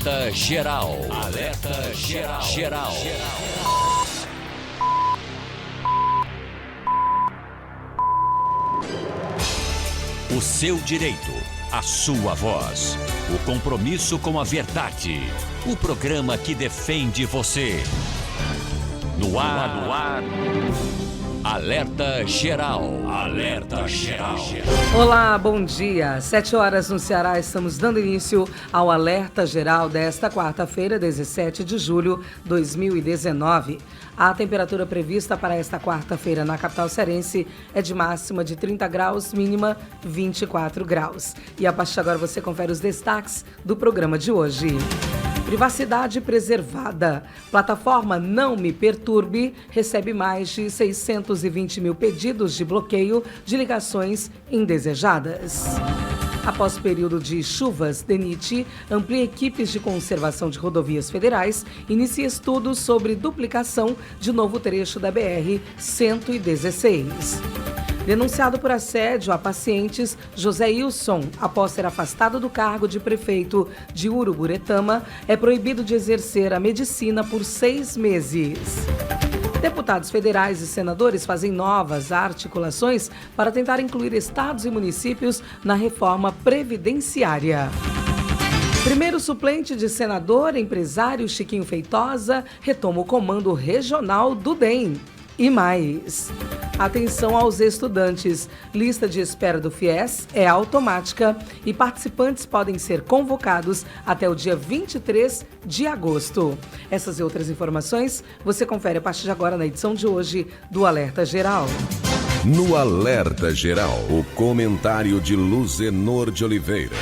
Alerta geral. Alerta geral. O seu direito, a sua voz, o compromisso com a verdade, o programa que defende você. No ar. Alerta geral. Alerta geral. Olá, bom dia. 7 horas no Ceará, estamos dando início ao Alerta Geral desta quarta-feira, 17 de julho de 2019. A temperatura prevista para esta quarta-feira na capital cearense é de máxima de 30 graus, mínima 24 graus. E a partir de agora você confere os destaques do programa de hoje. Privacidade preservada. Plataforma Não Me Perturbe recebe mais de 620 mil pedidos de bloqueio de ligações indesejadas. Após período de chuvas, DENIT amplia equipes de conservação de rodovias federais, inicia estudos sobre duplicação de novo trecho da BR-116. Denunciado por assédio a pacientes, José Ilson, após ser afastado do cargo de prefeito de Uruburetama, é proibido de exercer a medicina por 6 meses. Deputados federais e senadores fazem novas articulações para tentar incluir estados e municípios na reforma previdenciária. Primeiro suplente de senador, empresário Chiquinho Feitosa, retoma o comando regional do DEM. E mais. Atenção aos estudantes. Lista de espera do FIES é automática e participantes podem ser convocados até o dia 23 de agosto. Essas e outras informações você confere a partir de agora na edição de hoje do Alerta Geral. No Alerta Geral, o comentário de Luzenor de Oliveira.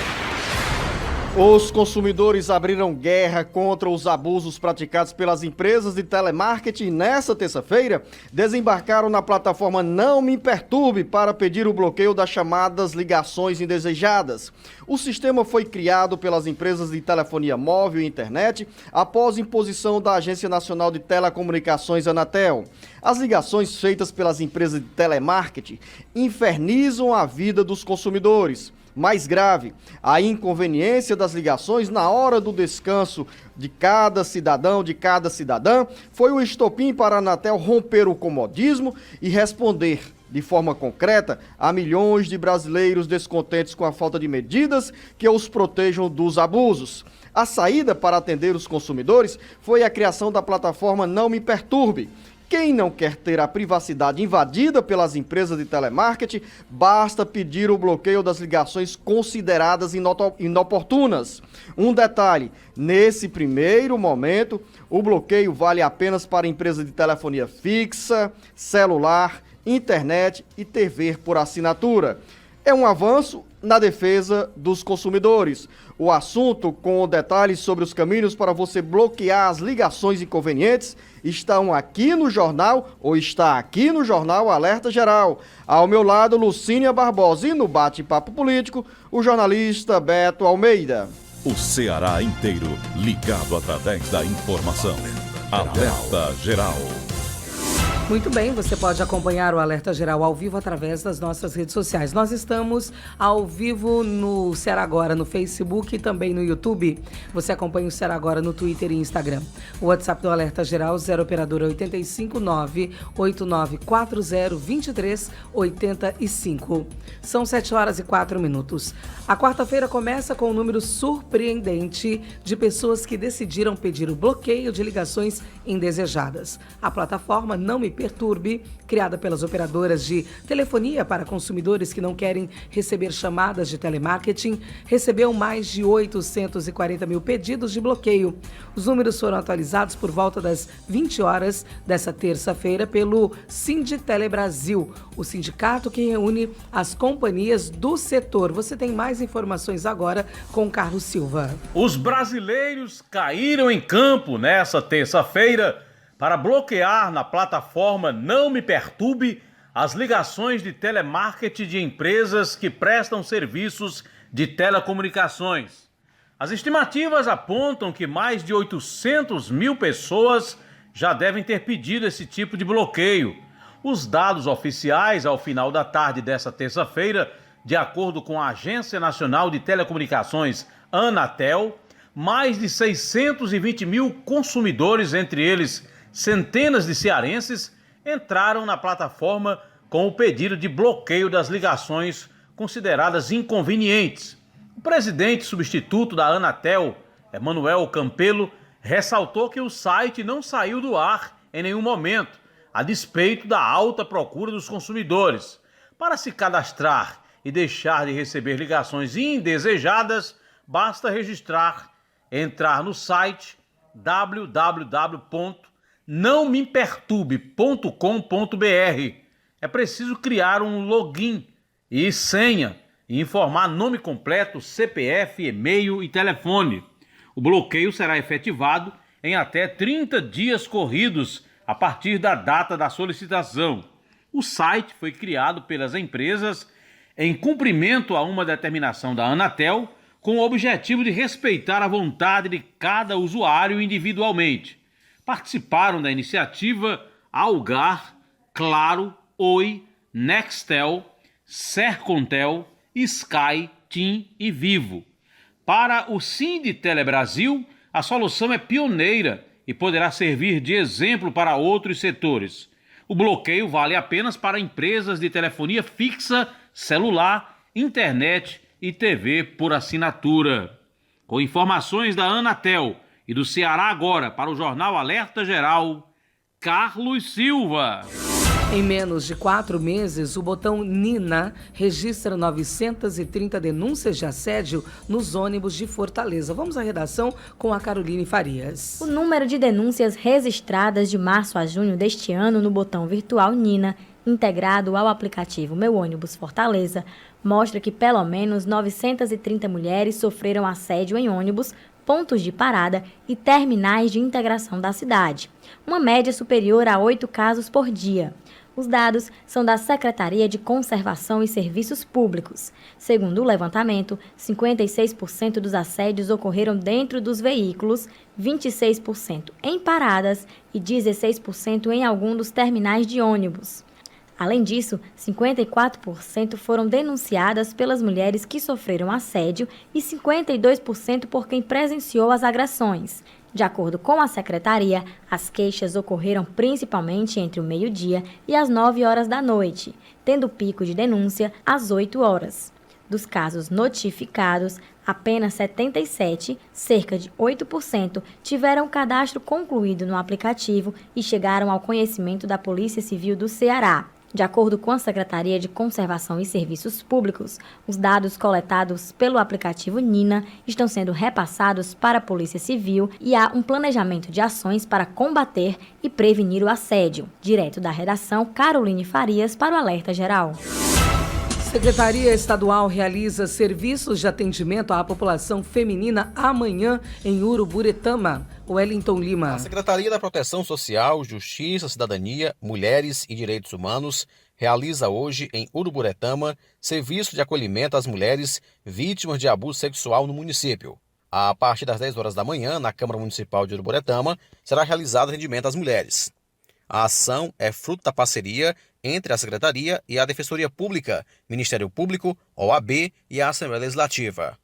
Os consumidores abriram guerra contra os abusos praticados pelas empresas de telemarketing e nesta terça-feira desembarcaram na plataforma Não Me Perturbe para pedir o bloqueio das chamadas ligações indesejadas. O sistema foi criado pelas empresas de telefonia móvel e internet após imposição da Agência Nacional de Telecomunicações, Anatel. As ligações feitas pelas empresas de telemarketing infernizam a vida dos consumidores. Mais grave, a inconveniência das ligações na hora do descanso de cada cidadão, de cada cidadã, foi o estopim para a Anatel romper o comodismo e responder de forma concreta a milhões de brasileiros descontentes com a falta de medidas que os protejam dos abusos. A saída para atender os consumidores foi a criação da plataforma Não Me Perturbe. Quem não quer ter a privacidade invadida pelas empresas de telemarketing, basta pedir o bloqueio das ligações consideradas inoportunas. Um detalhe, nesse primeiro momento, o bloqueio vale apenas para empresas de telefonia fixa, celular, internet e TV por assinatura. É um avanço na defesa dos consumidores. O assunto, com detalhes sobre os caminhos para você bloquear as ligações inconvenientes, estão aqui no jornal, ou está aqui no jornal Alerta Geral. Ao meu lado, Lucínia Barbosa, e no bate-papo político, o jornalista Beto Almeida. O Ceará inteiro ligado através da informação. Alerta Geral. Muito bem, você pode acompanhar o Alerta Geral ao vivo através das nossas redes sociais. Nós estamos ao vivo no Ceará Agora, no Facebook e também no YouTube. Você acompanha o Ceará Agora no Twitter e Instagram. O WhatsApp do Alerta Geral, 0 operadora 859-8940-2385. São 7 horas e 4 minutos. A quarta-feira começa com um número surpreendente de pessoas que decidiram pedir o bloqueio de ligações indesejadas. A plataforma Não Me Perturbe, criada pelas operadoras de telefonia para consumidores que não querem receber chamadas de telemarketing, recebeu mais de 840 mil pedidos de bloqueio. Os números foram atualizados por volta das 20 horas dessa terça-feira pelo Sinditele Brasil, o sindicato que reúne as companhias do setor. Você tem mais informações agora com Carlos Silva. Os brasileiros caíram em campo nessa terça-feira para bloquear na plataforma Não Me Perturbe as ligações de telemarketing de empresas que prestam serviços de telecomunicações. As estimativas apontam que mais de 800 mil pessoas já devem ter pedido esse tipo de bloqueio. Os dados oficiais, ao final da tarde desta terça-feira, de acordo com a Agência Nacional de Telecomunicações, Anatel, mais de 620 mil consumidores, entre eles centenas de cearenses, entraram na plataforma com o pedido de bloqueio das ligações consideradas inconvenientes. O presidente substituto da Anatel, Emanuel Campelo, ressaltou que o site não saiu do ar em nenhum momento, a despeito da alta procura dos consumidores. Para se cadastrar e deixar de receber ligações indesejadas, basta entrar no site www.nãomeperturbe.com.br. É preciso criar um login e senha e informar nome completo, CPF, e-mail e telefone. O bloqueio será efetivado em até 30 dias corridos a partir da data da solicitação. O site foi criado pelas empresas em cumprimento a uma determinação da Anatel, com o objetivo de respeitar a vontade de cada usuário individualmente. Participaram da iniciativa Algar, Claro, Oi, Nextel, Sercontel, Sky, TIM e Vivo. Para o Sindtele Brasil, a solução é pioneira e poderá servir de exemplo para outros setores. O bloqueio vale apenas para empresas de telefonia fixa, celular, internet e TV por assinatura. Com informações da Anatel e do Ceará Agora para o Jornal Alerta Geral, Carlos Silva. Em menos de 4 meses, o botão Nina registra 930 denúncias de assédio nos ônibus de Fortaleza. Vamos à redação com a Caroline Farias. O número de denúncias registradas de março a junho deste ano no botão virtual Nina, integrado ao aplicativo Meu Ônibus Fortaleza, mostra que pelo menos 930 mulheres sofreram assédio em ônibus, pontos de parada e terminais de integração da cidade. Uma média superior a 8 casos por dia. Os dados são da Secretaria de Conservação e Serviços Públicos. Segundo o levantamento, 56% dos assédios ocorreram dentro dos veículos, 26% em paradas e 16% em algum dos terminais de ônibus. Além disso, 54% foram denunciadas pelas mulheres que sofreram assédio e 52% por quem presenciou as agressões. De acordo com a secretaria, as queixas ocorreram principalmente entre o meio-dia e as 9 horas da noite, tendo pico de denúncia às 8 horas. Dos casos notificados, apenas 77, cerca de 8%, tiveram o cadastro concluído no aplicativo e chegaram ao conhecimento da Polícia Civil do Ceará. De acordo com a Secretaria de Conservação e Serviços Públicos, os dados coletados pelo aplicativo Nina estão sendo repassados para a Polícia Civil e há um planejamento de ações para combater e prevenir o assédio. Direto da redação, Caroline Farias para o Alerta Geral. Secretaria Estadual realiza serviços de atendimento à população feminina amanhã em Uruburetama. Wellington Lima. A Secretaria da Proteção Social, Justiça, Cidadania, Mulheres e Direitos Humanos realiza hoje em Uruburetama serviço de acolhimento às mulheres vítimas de abuso sexual no município. A partir das 10 horas da manhã, na Câmara Municipal de Uruburetama, será realizado atendimento às mulheres. A ação é fruto da parceria entre a Secretaria e a Defensoria Pública, Ministério Público, OAB e a Assembleia Legislativa.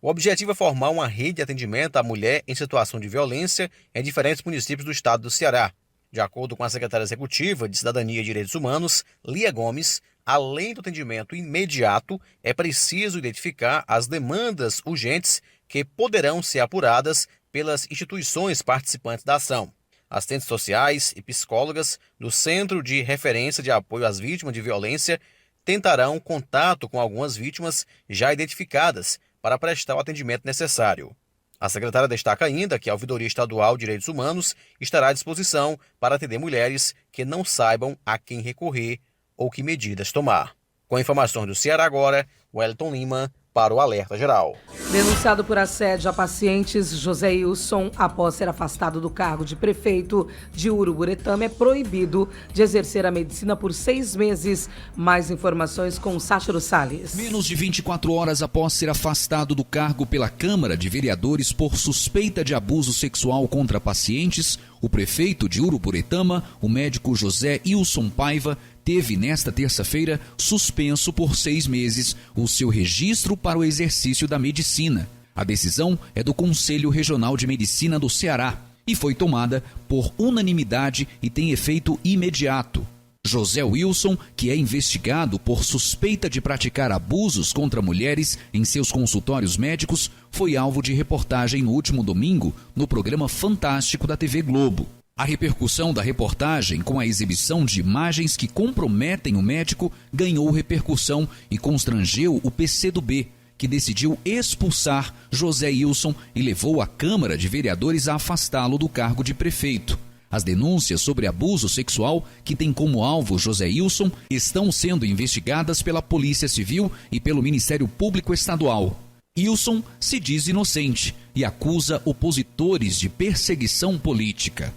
O objetivo é formar uma rede de atendimento à mulher em situação de violência em diferentes municípios do estado do Ceará. De acordo com a secretária executiva de Cidadania e Direitos Humanos, Lia Gomes, além do atendimento imediato, é preciso identificar as demandas urgentes que poderão ser apuradas pelas instituições participantes da ação. Assistentes sociais e psicólogas do Centro de Referência de Apoio às Vítimas de Violência tentarão contato com algumas vítimas já identificadas para prestar o atendimento necessário. A secretária destaca ainda que a Ouvidoria Estadual de Direitos Humanos estará à disposição para atender mulheres que não saibam a quem recorrer ou que medidas tomar. Com informações do Ceará Agora, Wellington Lima para o Alerta Geral. Denunciado por assédio a pacientes, José Ilson, após ser afastado do cargo de prefeito de Uruburetama, é proibido de exercer a medicina por 6 meses. Mais informações com Sácharo Salles. Menos de 24 horas após ser afastado do cargo pela Câmara de Vereadores por suspeita de abuso sexual contra pacientes, o prefeito de Uruburetama, o médico José Ilson Paiva, teve nesta terça-feira suspenso por 6 meses o seu registro para o exercício da medicina. A decisão é do Conselho Regional de Medicina do Ceará e foi tomada por unanimidade e tem efeito imediato. José Wilson, que é investigado por suspeita de praticar abusos contra mulheres em seus consultórios médicos, foi alvo de reportagem no último domingo no programa Fantástico da TV Globo. A repercussão da reportagem, com a exibição de imagens que comprometem o médico, ganhou repercussão e constrangeu o PCdoB, que decidiu expulsar José Wilson e levou a Câmara de Vereadores a afastá-lo do cargo de prefeito. As denúncias sobre abuso sexual, que tem como alvo José Wilson, estão sendo investigadas pela Polícia Civil e pelo Ministério Público Estadual. Wilson se diz inocente e acusa opositores de perseguição política.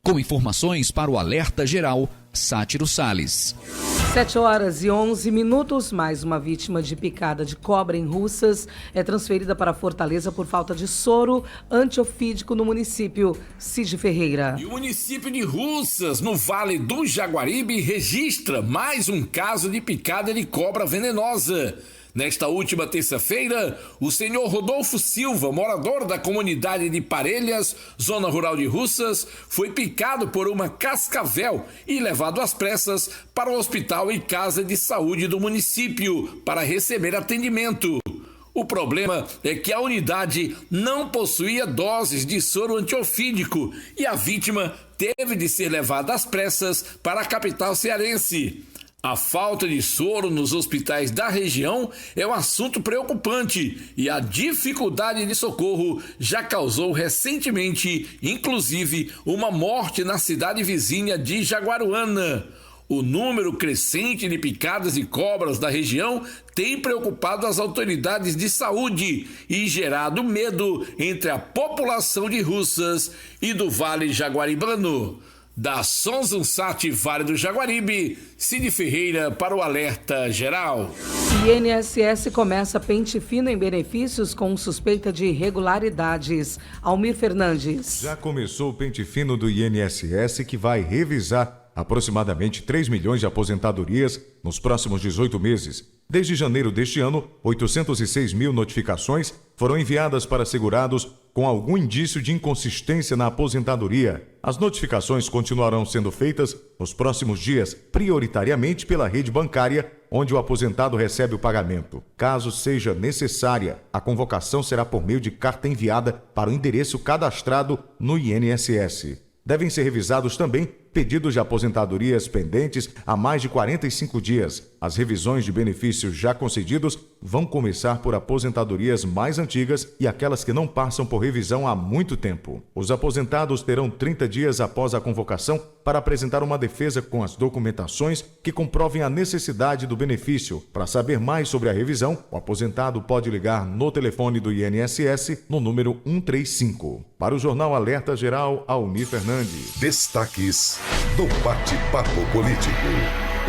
Com informações para o Alerta Geral, Sátiro Salles. 7h11, mais uma vítima de picada de cobra em Russas é transferida para Fortaleza por falta de soro antiofídico no município. Cid Ferreira. E o município de Russas, no Vale do Jaguaribe, registra mais um caso de picada de cobra venenosa. Nesta última terça-feira, o senhor Rodolfo Silva, morador da comunidade de Parelhas, zona rural de Russas, foi picado por uma cascavel e levado às pressas para o hospital e casa de saúde do município para receber atendimento. O problema é que a unidade não possuía doses de soro antiofídico e a vítima teve de ser levada às pressas para a capital cearense. A falta de soro nos hospitais da região é um assunto preocupante e a dificuldade de socorro já causou recentemente, inclusive, uma morte na cidade vizinha de Jaguaruana. O número crescente de picadas de cobras da região tem preocupado as autoridades de saúde e gerado medo entre a população de Russas e do Vale Jaguaribano. Da Sonzunsat Vale do Jaguaribe, Cid Ferreira para o Alerta Geral. INSS começa pente fino em benefícios com suspeita de irregularidades. Almir Fernandes. Já começou o pente fino do INSS, que vai revisar aproximadamente 3 milhões de aposentadorias nos próximos 18 meses. Desde janeiro deste ano, 806 mil notificações foram enviadas para segurados com algum indício de inconsistência na aposentadoria. As notificações continuarão sendo feitas nos próximos dias, prioritariamente pela rede bancária, onde o aposentado recebe o pagamento. Caso seja necessária, a convocação será por meio de carta enviada para o endereço cadastrado no INSS. Devem ser revisados também pedidos de aposentadorias pendentes há mais de 45 dias. As revisões de benefícios já concedidos vão começar por aposentadorias mais antigas e aquelas que não passam por revisão há muito tempo. Os aposentados terão 30 dias após a convocação para apresentar uma defesa com as documentações que comprovem a necessidade do benefício. Para saber mais sobre a revisão, o aposentado pode ligar no telefone do INSS no número 135. Para o Jornal Alerta Geral, Almir Fernandes. Destaques do Bate-Papo Político.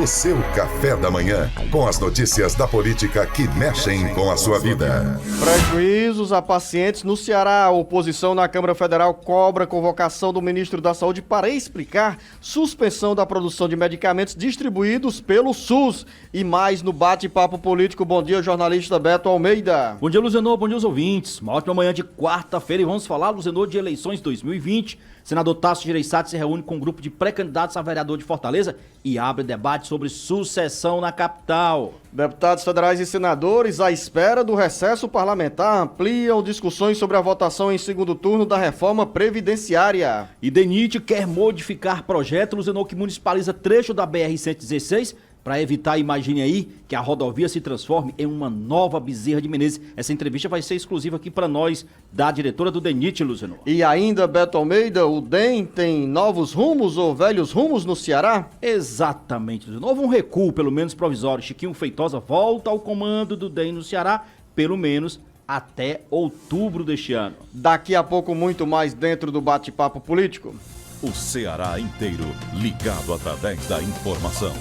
O seu café da manhã, com as notícias da política que mexem com a sua vida. Prejuízos a pacientes no Ceará. A oposição na Câmara Federal cobra convocação do ministro da Saúde para explicar suspensão da produção de medicamentos distribuídos pelo SUS. E mais no Bate-Papo Político. Bom dia, jornalista Beto Almeida. Bom dia, Luzenor. Bom dia aos ouvintes. Uma ótima manhã de quarta-feira e vamos falar, Luzenor, de eleições 2020. Senador Tasso Gereissati se reúne com um grupo de pré-candidatos a vereador de Fortaleza e abre debate sobre sucessão na capital. Deputados federais e senadores, à espera do recesso parlamentar, ampliam discussões sobre a votação em segundo turno da reforma previdenciária. E DENIT quer modificar projeto, Luzenor, que municipaliza trecho da BR-116 para evitar, imagine aí, que a rodovia se transforme em uma nova Bezerra de Menezes. Essa entrevista vai ser exclusiva aqui para nós, da diretora do DENIT, Luzenor. E ainda, Beto Almeida, o DEM tem novos rumos ou velhos rumos no Ceará? Exatamente, Luzenor. Houve um recuo, pelo menos provisório. Chiquinho Feitosa volta ao comando do DEM no Ceará, pelo menos até outubro deste ano. Daqui a pouco, muito mais dentro do Bate-Papo Político. O Ceará inteiro ligado através da informação.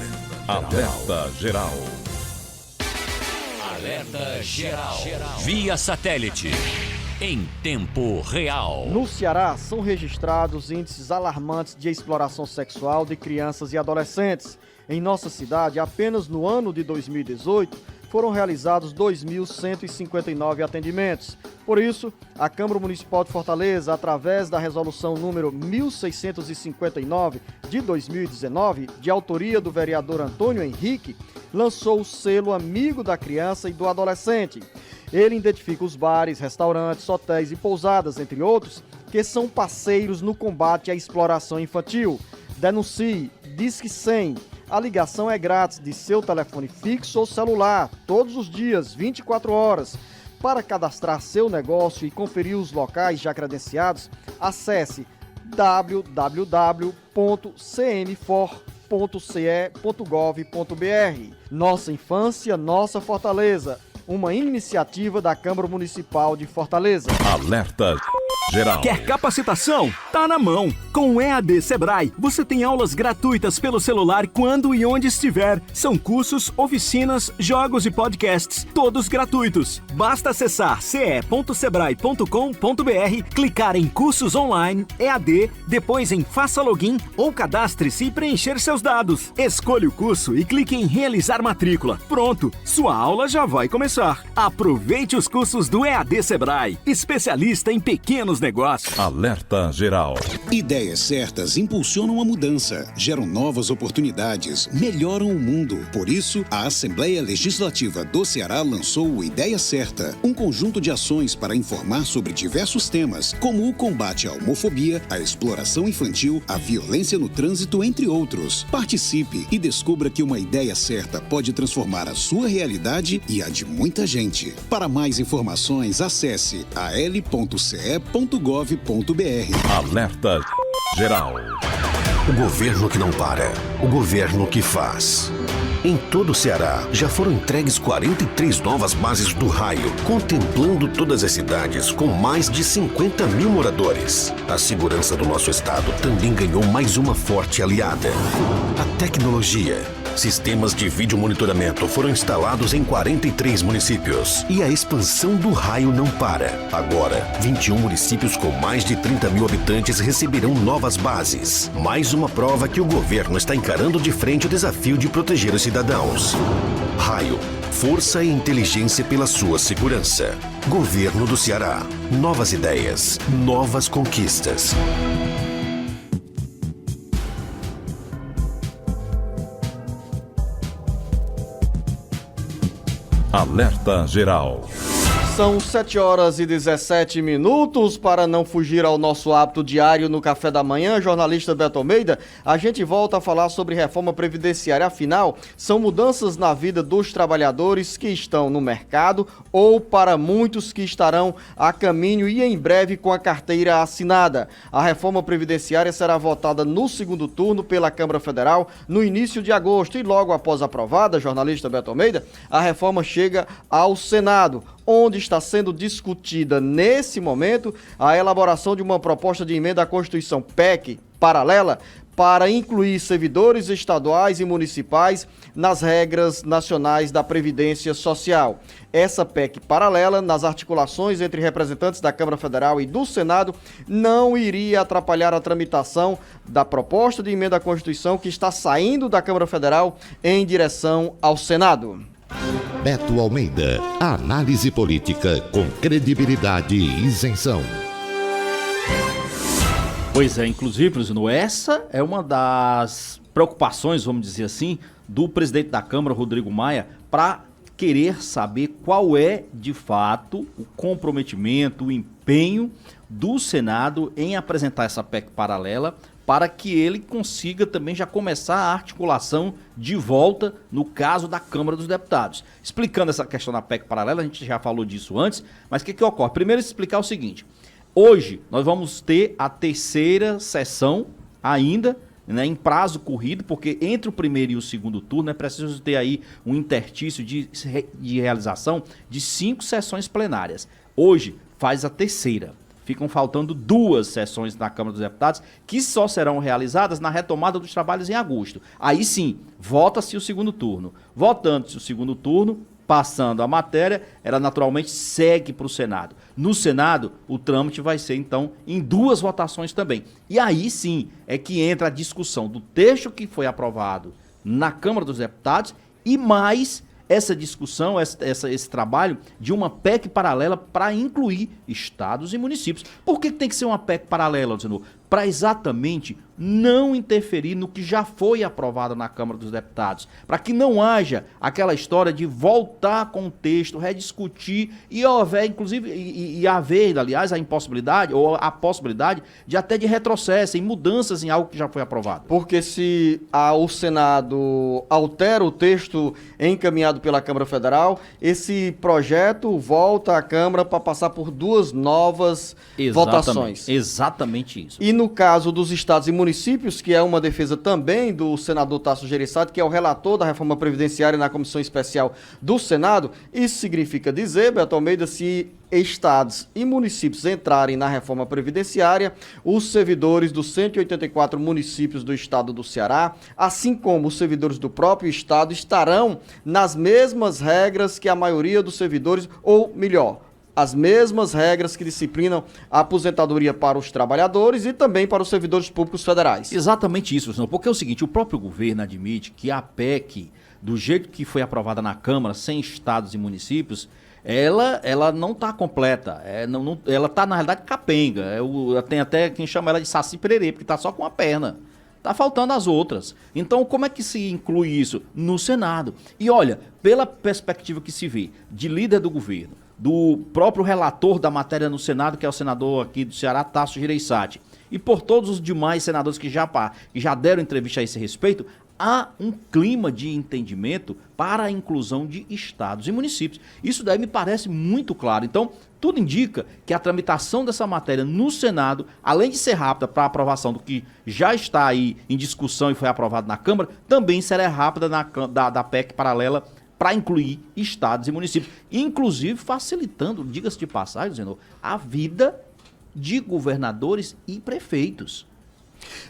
Alerta Geral. Alerta Geral. Via satélite. Em tempo real. No Ceará, são registrados índices alarmantes de exploração sexual de crianças e adolescentes. Em nossa cidade, apenas no ano de 2018, foram realizados 2.159 atendimentos. Por isso, a Câmara Municipal de Fortaleza, através da resolução número 1659 de 2019, de autoria do vereador Antônio Henrique, lançou o selo Amigo da Criança e do Adolescente. Ele identifica os bares, restaurantes, hotéis e pousadas, entre outros, que são parceiros no combate à exploração infantil. Denuncie, Disque 100. A ligação é grátis de seu telefone fixo ou celular, todos os dias, 24 horas. Para cadastrar seu negócio e conferir os locais já credenciados, acesse www.cmfor.ce.gov.br. Nossa Infância, Nossa Fortaleza. Uma iniciativa da Câmara Municipal de Fortaleza. Alerta geral. Quer capacitação? Tá na mão. Com o EAD Sebrae, você tem aulas gratuitas pelo celular quando e onde estiver. São cursos, oficinas, jogos e podcasts, todos gratuitos. Basta acessar ce.sebrae.com.br, clicar em cursos online, EAD, depois em faça login ou cadastre-se e preencher seus dados. Escolha o curso e clique em realizar matrícula. Pronto, sua aula já vai começar. Aproveite os cursos do EAD Sebrae, especialista em pequenos negócios. Alerta geral. Ideias certas impulsionam a mudança, geram novas oportunidades, melhoram o mundo. Por isso, a Assembleia Legislativa do Ceará lançou o Ideia Certa, um conjunto de ações para informar sobre diversos temas, como o combate à homofobia, a exploração infantil, a violência no trânsito, entre outros. Participe e descubra que uma ideia certa pode transformar a sua realidade e a de muita gente. Para mais informações, acesse al.ce.gov.br. Alerta geral. O governo que não para, o governo que faz. Em todo o Ceará, já foram entregues 43 novas bases do Raio, contemplando todas as cidades com mais de 50 mil moradores. A segurança do nosso estado também ganhou mais uma forte aliada: a tecnologia. Sistemas de vídeo monitoramento foram instalados em 43 municípios. E a expansão do Raio não para. Agora, 21 municípios com mais de 30 mil habitantes receberão novas bases. Mais uma prova que o governo está encarando de frente o desafio de proteger os cidadãos. Raio, força e inteligência pela sua segurança. Governo do Ceará. Novas ideias, novas conquistas. Alerta geral. São 7h17. Para não fugir ao nosso hábito diário no café da manhã, jornalista Beto Almeida, a gente volta a falar sobre reforma previdenciária. Afinal, são mudanças na vida dos trabalhadores que estão no mercado ou para muitos que estarão a caminho e em breve com a carteira assinada. A reforma previdenciária será votada no segundo turno pela Câmara Federal no início de agosto e logo após aprovada, jornalista Beto Almeida, a reforma chega ao Senado, onde está sendo discutida nesse momento a elaboração de uma proposta de emenda à Constituição PEC paralela para incluir servidores estaduais e municipais nas regras nacionais da Previdência Social. Essa PEC paralela, nas articulações entre representantes da Câmara Federal e do Senado, não iria atrapalhar a tramitação da proposta de emenda à Constituição que está saindo da Câmara Federal em direção ao Senado. Beto Almeida, análise política com credibilidade e isenção. Pois é, inclusive, Priscino, essa é uma das preocupações, vamos dizer assim, do presidente da Câmara, Rodrigo Maia, para querer saber qual é, de fato, o comprometimento, o empenho do Senado em apresentar essa PEC paralela, para que ele consiga também já começar a articulação de volta no caso da Câmara dos Deputados. Explicando essa questão da PEC paralela, a gente já falou disso antes, mas o que ocorre? Primeiro, explicar o seguinte: hoje nós vamos ter a terceira sessão ainda, né, em prazo corrido, porque entre o primeiro e o segundo turno é preciso ter aí um interstício de realização de 5 sessões plenárias. Hoje faz a terceira. Ficam faltando 2 sessões na Câmara dos Deputados, que só serão realizadas na retomada dos trabalhos em agosto. Aí sim, vota-se o segundo turno. Votando-se o segundo turno, passando a matéria, ela naturalmente segue para o Senado. No Senado, o trâmite vai ser, então, em 2 votações também. E aí sim é que entra a discussão do texto que foi aprovado na Câmara dos Deputados e mais essa discussão, esse trabalho de uma PEC paralela para incluir estados e municípios. Por que tem que ser uma PEC paralela, senador? Para exatamente não interferir no que já foi aprovado na Câmara dos Deputados, para que não haja aquela história de voltar com o texto, rediscutir e houver, inclusive, e haver, aliás, a impossibilidade ou a possibilidade de até de retrocesso em mudanças em algo que já foi aprovado. Porque se o Senado altera o texto encaminhado pela Câmara Federal, esse projeto volta à Câmara para passar por 2 novas votações. Exatamente isso. E no caso dos estados e municípios, que é uma defesa também do senador Tasso Gereissati, que é o relator da reforma previdenciária na Comissão Especial do Senado, isso significa dizer, Beto Almeida, se estados e municípios entrarem na reforma previdenciária, os servidores dos 184 municípios do estado do Ceará, assim como os servidores do próprio estado, estarão nas mesmas regras que a maioria dos servidores, ou melhor, as mesmas regras que disciplinam a aposentadoria para os trabalhadores e também para os servidores públicos federais. Exatamente isso, senhor, porque é o seguinte, o próprio governo admite que a PEC, do jeito que foi aprovada na Câmara, sem estados e municípios, ela não está completa, ela está na realidade capenga, tem até quem chama ela de saci pererê, porque está só com uma perna. Está faltando as outras. Então, como é que se inclui isso? No Senado. E olha, pela perspectiva que se vê de líder do governo, do próprio relator da matéria no Senado, que é o senador aqui do Ceará, Tasso Gereissati, e por todos os demais senadores que já deram entrevista a esse respeito, há um clima de entendimento para a inclusão de estados e municípios. Isso daí me parece muito claro. Então, tudo indica que a tramitação dessa matéria no Senado, além de ser rápida para a aprovação do que já está aí em discussão e foi aprovado na Câmara, também será rápida da PEC paralela para incluir estados e municípios, inclusive facilitando, diga-se de passagem, senador, a vida de governadores e prefeitos.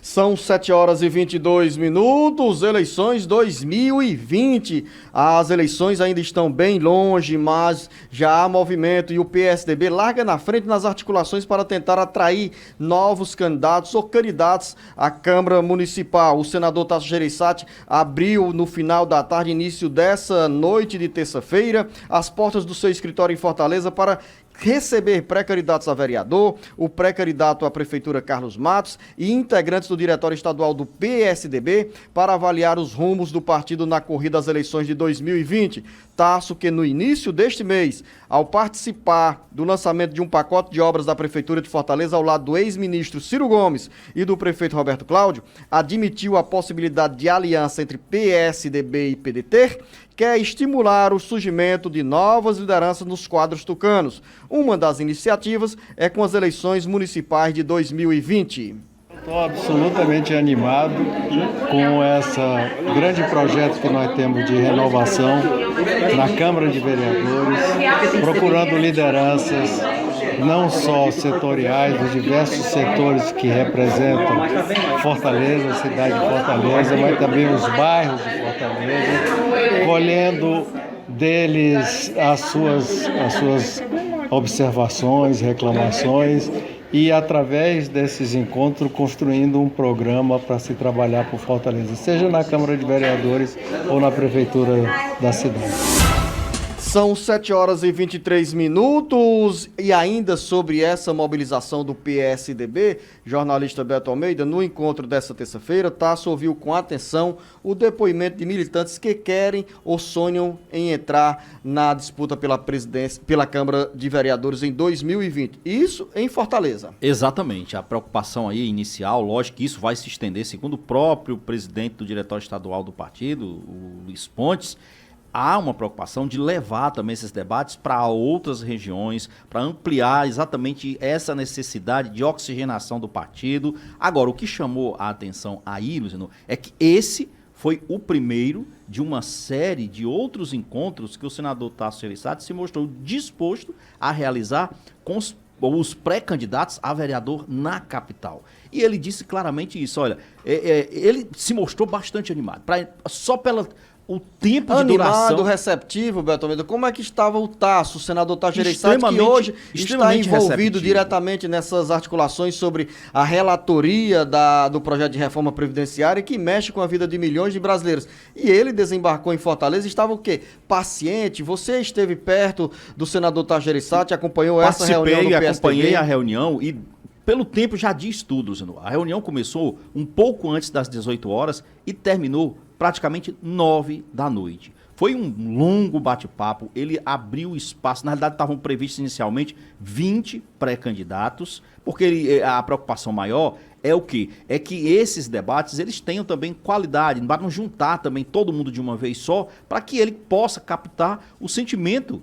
São 7h22, eleições 2020. As eleições ainda estão bem longe, mas já há movimento e o PSDB larga na frente nas articulações para tentar atrair novos candidatos ou candidatos à Câmara Municipal. O senador Tasso Gereissati abriu no final da tarde, início dessa noite de terça-feira, as portas do seu escritório em Fortaleza para receber pré-candidatos a vereador, o pré-candidato à Prefeitura Carlos Matos e integrantes do Diretório Estadual do PSDB para avaliar os rumos do partido na corrida às eleições de 2020. Tasso, que no início deste mês, ao participar do lançamento de um pacote de obras da Prefeitura de Fortaleza ao lado do ex-ministro Ciro Gomes e do prefeito Roberto Cláudio, admitiu a possibilidade de aliança entre PSDB e PDT, quer estimular o surgimento de novas lideranças nos quadros tucanos. Uma das iniciativas é com as eleições municipais de 2020. Estou absolutamente animado com esse grande projeto que nós temos de renovação na Câmara de Vereadores, procurando lideranças não só setoriais, dos diversos setores que representam Fortaleza, a cidade de Fortaleza, mas também os bairros de Fortaleza, colhendo deles as suas observações, reclamações e, através desses encontros, construindo um programa para se trabalhar por Fortaleza, seja na Câmara de Vereadores ou na Prefeitura da cidade. São 7h23 e ainda sobre essa mobilização do PSDB, jornalista Beto Almeida, no encontro dessa terça-feira, Tasso ouviu com atenção o depoimento de militantes que querem ou sonham em entrar na disputa pela presidência, pela Câmara de Vereadores em 2020. Isso em Fortaleza. Exatamente. A preocupação aí inicial, lógico que isso vai se estender, segundo o próprio presidente do Diretório Estadual do partido, o Luiz Pontes, há uma preocupação de levar também esses debates para outras regiões, para ampliar exatamente essa necessidade de oxigenação do partido. Agora, o que chamou a atenção aí, Luciano, é que esse foi o primeiro de uma série de outros encontros que o senador Tasso Gereissati se mostrou disposto a realizar com os pré-candidatos a vereador na capital. E ele disse claramente isso, olha, ele se mostrou bastante animado, só pela o tempo de animado, duração... receptivo, Beto Almeida. Como é que estava o Tasso, o senador Tasso Gereissati, que hoje está envolvido receptivo. diretamente nessas articulações sobre a relatoria do projeto de reforma previdenciária que mexe com a vida de milhões de brasileiros. E ele desembarcou em Fortaleza, estava o quê? Paciente. Você esteve perto do senador Tasso Gereissati, acompanhou essa reunião do PSDB? Acompanhei a reunião e... Pelo tempo já diz tudo, Zenô. A reunião começou um pouco antes das 18 horas e terminou praticamente 9 da noite. Foi um longo bate-papo, ele abriu espaço, na realidade estavam previstos inicialmente 20 pré-candidatos, porque a preocupação maior é o quê? É que esses debates eles tenham também qualidade, para não juntar também todo mundo de uma vez só, para que ele possa captar o sentimento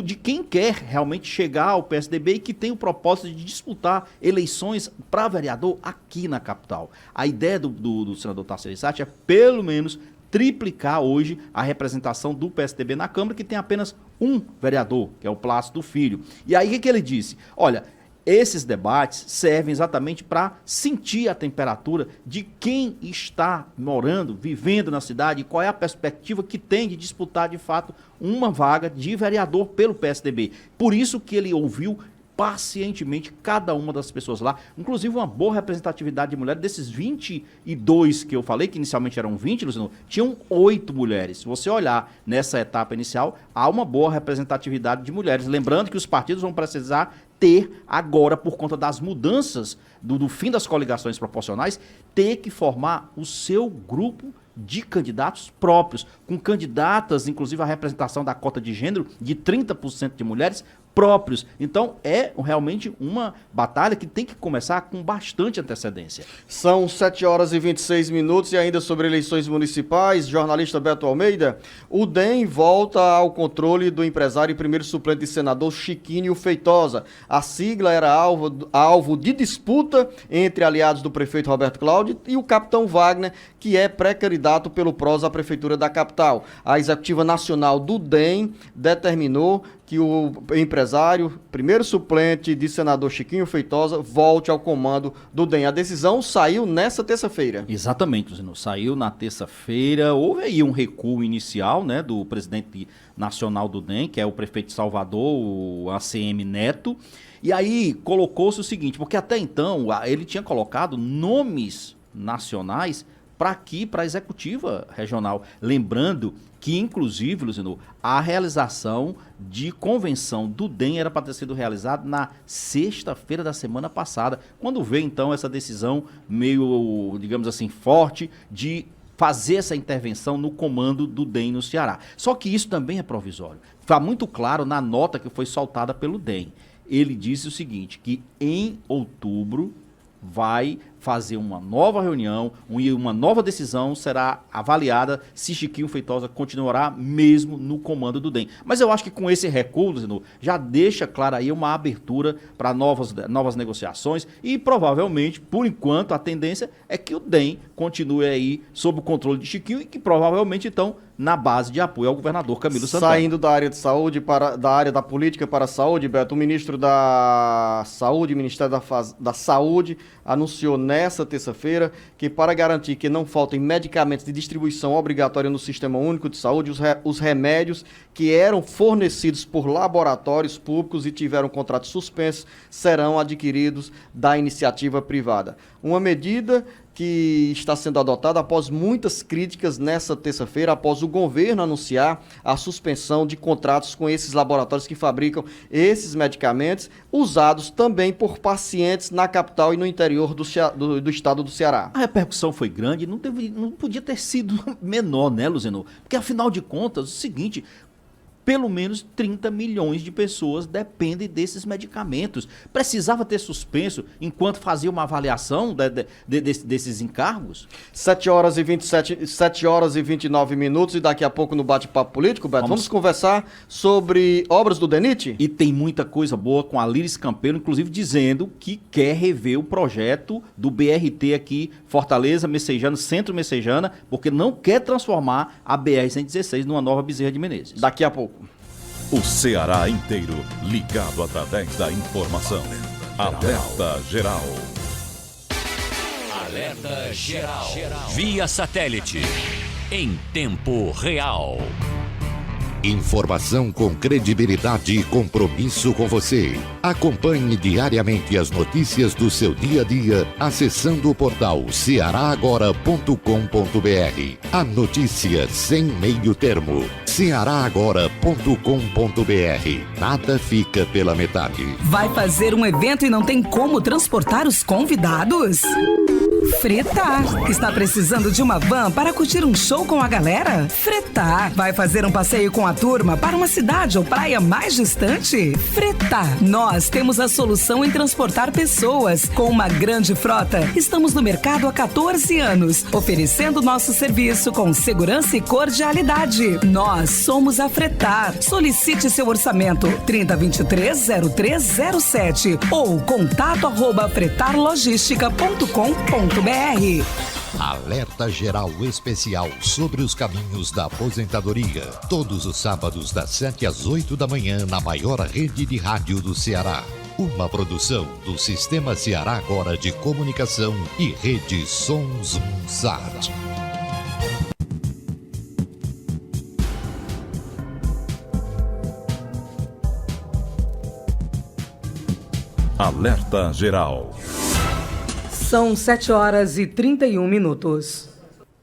de quem quer realmente chegar ao PSDB e que tem o propósito de disputar eleições para vereador aqui na capital. A ideia do senador Tasso Gereissati é, pelo menos, triplicar hoje a representação do PSDB na Câmara, que tem apenas um vereador, que é o Plácido Filho. E aí, o que ele disse? Olha, esses debates servem exatamente para sentir a temperatura de quem está morando, vivendo na cidade, e qual é a perspectiva que tem de disputar, de fato, uma vaga de vereador pelo PSDB. Por isso que ele ouviu pacientemente cada uma das pessoas lá, inclusive uma boa representatividade de mulheres. Desses 22 que eu falei, que inicialmente eram 20, Luciano, tinham 8 mulheres. Se você olhar nessa etapa inicial, há uma boa representatividade de mulheres. Lembrando que os partidos vão precisar ter agora, por conta das mudanças do fim das coligações proporcionais, ter que formar o seu grupo de candidatos próprios, com candidatas, inclusive a representação da cota de gênero de 30% de mulheres próprios. Então, é realmente uma batalha que tem que começar com bastante antecedência. São 7 horas e 26 minutos e ainda sobre eleições municipais, jornalista Beto Almeida, o DEM volta ao controle do empresário e primeiro suplente de senador Chiquinho Feitosa. A sigla era alvo de disputa entre aliados do prefeito Roberto Cláudio e o capitão Wagner, que é pré-candidato pelo PROS à prefeitura da capital. A executiva nacional do DEM determinou que o empresário, primeiro suplente de senador Chiquinho Feitosa, volte ao comando do DEM. A decisão saiu nessa terça-feira. Exatamente, Zeno. Saiu na terça-feira. Houve aí um recuo inicial, né, do presidente nacional do DEM, que é o prefeito de Salvador, o ACM Neto. E aí colocou-se o seguinte, porque até então ele tinha colocado nomes nacionais para aqui, para a executiva regional. Lembrando que, inclusive, Luciano, a realização de convenção do DEM era para ter sido realizada na sexta-feira da semana passada, quando veio, então, essa decisão meio, digamos assim, forte de fazer essa intervenção no comando do DEM no Ceará. Só que isso também é provisório. Está muito claro na nota que foi soltada pelo DEM. Ele disse o seguinte, que em outubro vai fazer uma nova reunião e uma nova decisão será avaliada se Chiquinho Feitosa continuará mesmo no comando do DEM. Mas eu acho que com esse recuo, já deixa clara aí uma abertura para novas negociações e provavelmente, por enquanto, a tendência é que o DEM continue aí sob o controle de Chiquinho e que provavelmente, então, na base de apoio ao governador Camilo Santana. Saindo da área de saúde, da área da política para a saúde, Beto, o ministro da Saúde, Ministério da Saúde, anunciou nessa terça-feira que para garantir que não faltem medicamentos de distribuição obrigatória no Sistema Único de Saúde, os remédios que eram fornecidos por laboratórios públicos e tiveram contratos suspensos serão adquiridos da iniciativa privada. Uma medida que está sendo adotada após muitas críticas nessa terça-feira, após o governo anunciar a suspensão de contratos com esses laboratórios que fabricam esses medicamentos, usados também por pacientes na capital e no interior do estado do Ceará. A repercussão foi grande, não podia ter sido menor, né, Luciano? Porque, afinal de contas, é o seguinte... Pelo menos 30 milhões de pessoas dependem desses medicamentos. Precisava ter suspenso enquanto fazia uma avaliação desses encargos? 7 horas e 29 minutos e daqui a pouco no bate-papo político, Beto, vamos conversar sobre obras do DENIT? E tem muita coisa boa com a Líris Campelo, inclusive dizendo que quer rever o projeto do BRT aqui, Fortaleza, Messejana, Centro Messejana, porque não quer transformar a BR-116 numa nova Bezerra de Menezes. Daqui a pouco. O Ceará inteiro ligado através da informação. Alerta Geral. Alerta Geral. Via satélite. em tempo real. Informação com credibilidade e compromisso com você. Acompanhe diariamente as notícias do seu dia a dia acessando o portal cearagora.com.br. A notícia sem meio termo. cearagora.com.br. Nada fica pela metade. Vai fazer um evento e não tem como transportar os convidados? Fretar. Está precisando de uma van para curtir um show com a galera? Fretar. Vai fazer um passeio com a turma para uma cidade ou praia mais distante? Fretar. Nós temos a solução em transportar pessoas. Com uma grande frota, estamos no mercado há 14 anos, oferecendo nosso serviço com segurança e cordialidade. Nós somos a Fretar. Solicite seu orçamento 3023-0307 ou contato@fretarlogistica.com.br. Alerta geral especial sobre os caminhos da aposentadoria. Todos os sábados das 7 às 8 da manhã na maior rede de rádio do Ceará. Uma produção do Sistema Ceará Agora de Comunicação e Rede Sons Sat. Alerta geral. São 7h31.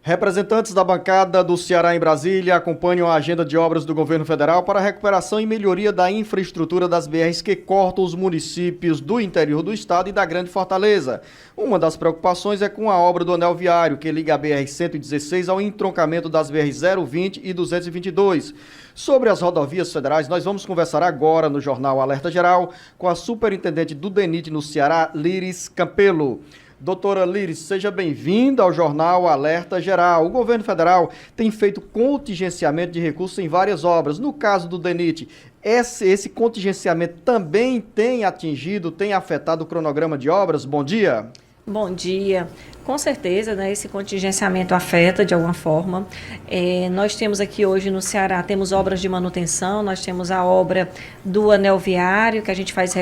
Representantes da bancada do Ceará em Brasília acompanham a agenda de obras do governo federal para a recuperação e melhoria da infraestrutura das BRs que cortam os municípios do interior do estado e da Grande Fortaleza. Uma das preocupações é com a obra do anel viário, que liga a BR-116 ao entroncamento das BR-020 e 222. Sobre as rodovias federais, nós vamos conversar agora no Jornal Alerta Geral com a superintendente do DENIT no Ceará, Líris Campelo. Doutora Líris, seja bem-vinda ao Jornal Alerta Geral. O governo federal tem feito contingenciamento de recursos em várias obras. No caso do DENIT, esse contingenciamento também tem afetado o cronograma de obras? Bom dia. Bom dia. Com certeza, né, esse contingenciamento afeta de alguma forma. Nós temos aqui hoje no Ceará, temos obras de manutenção, nós temos a obra do anel viário, que a gente faz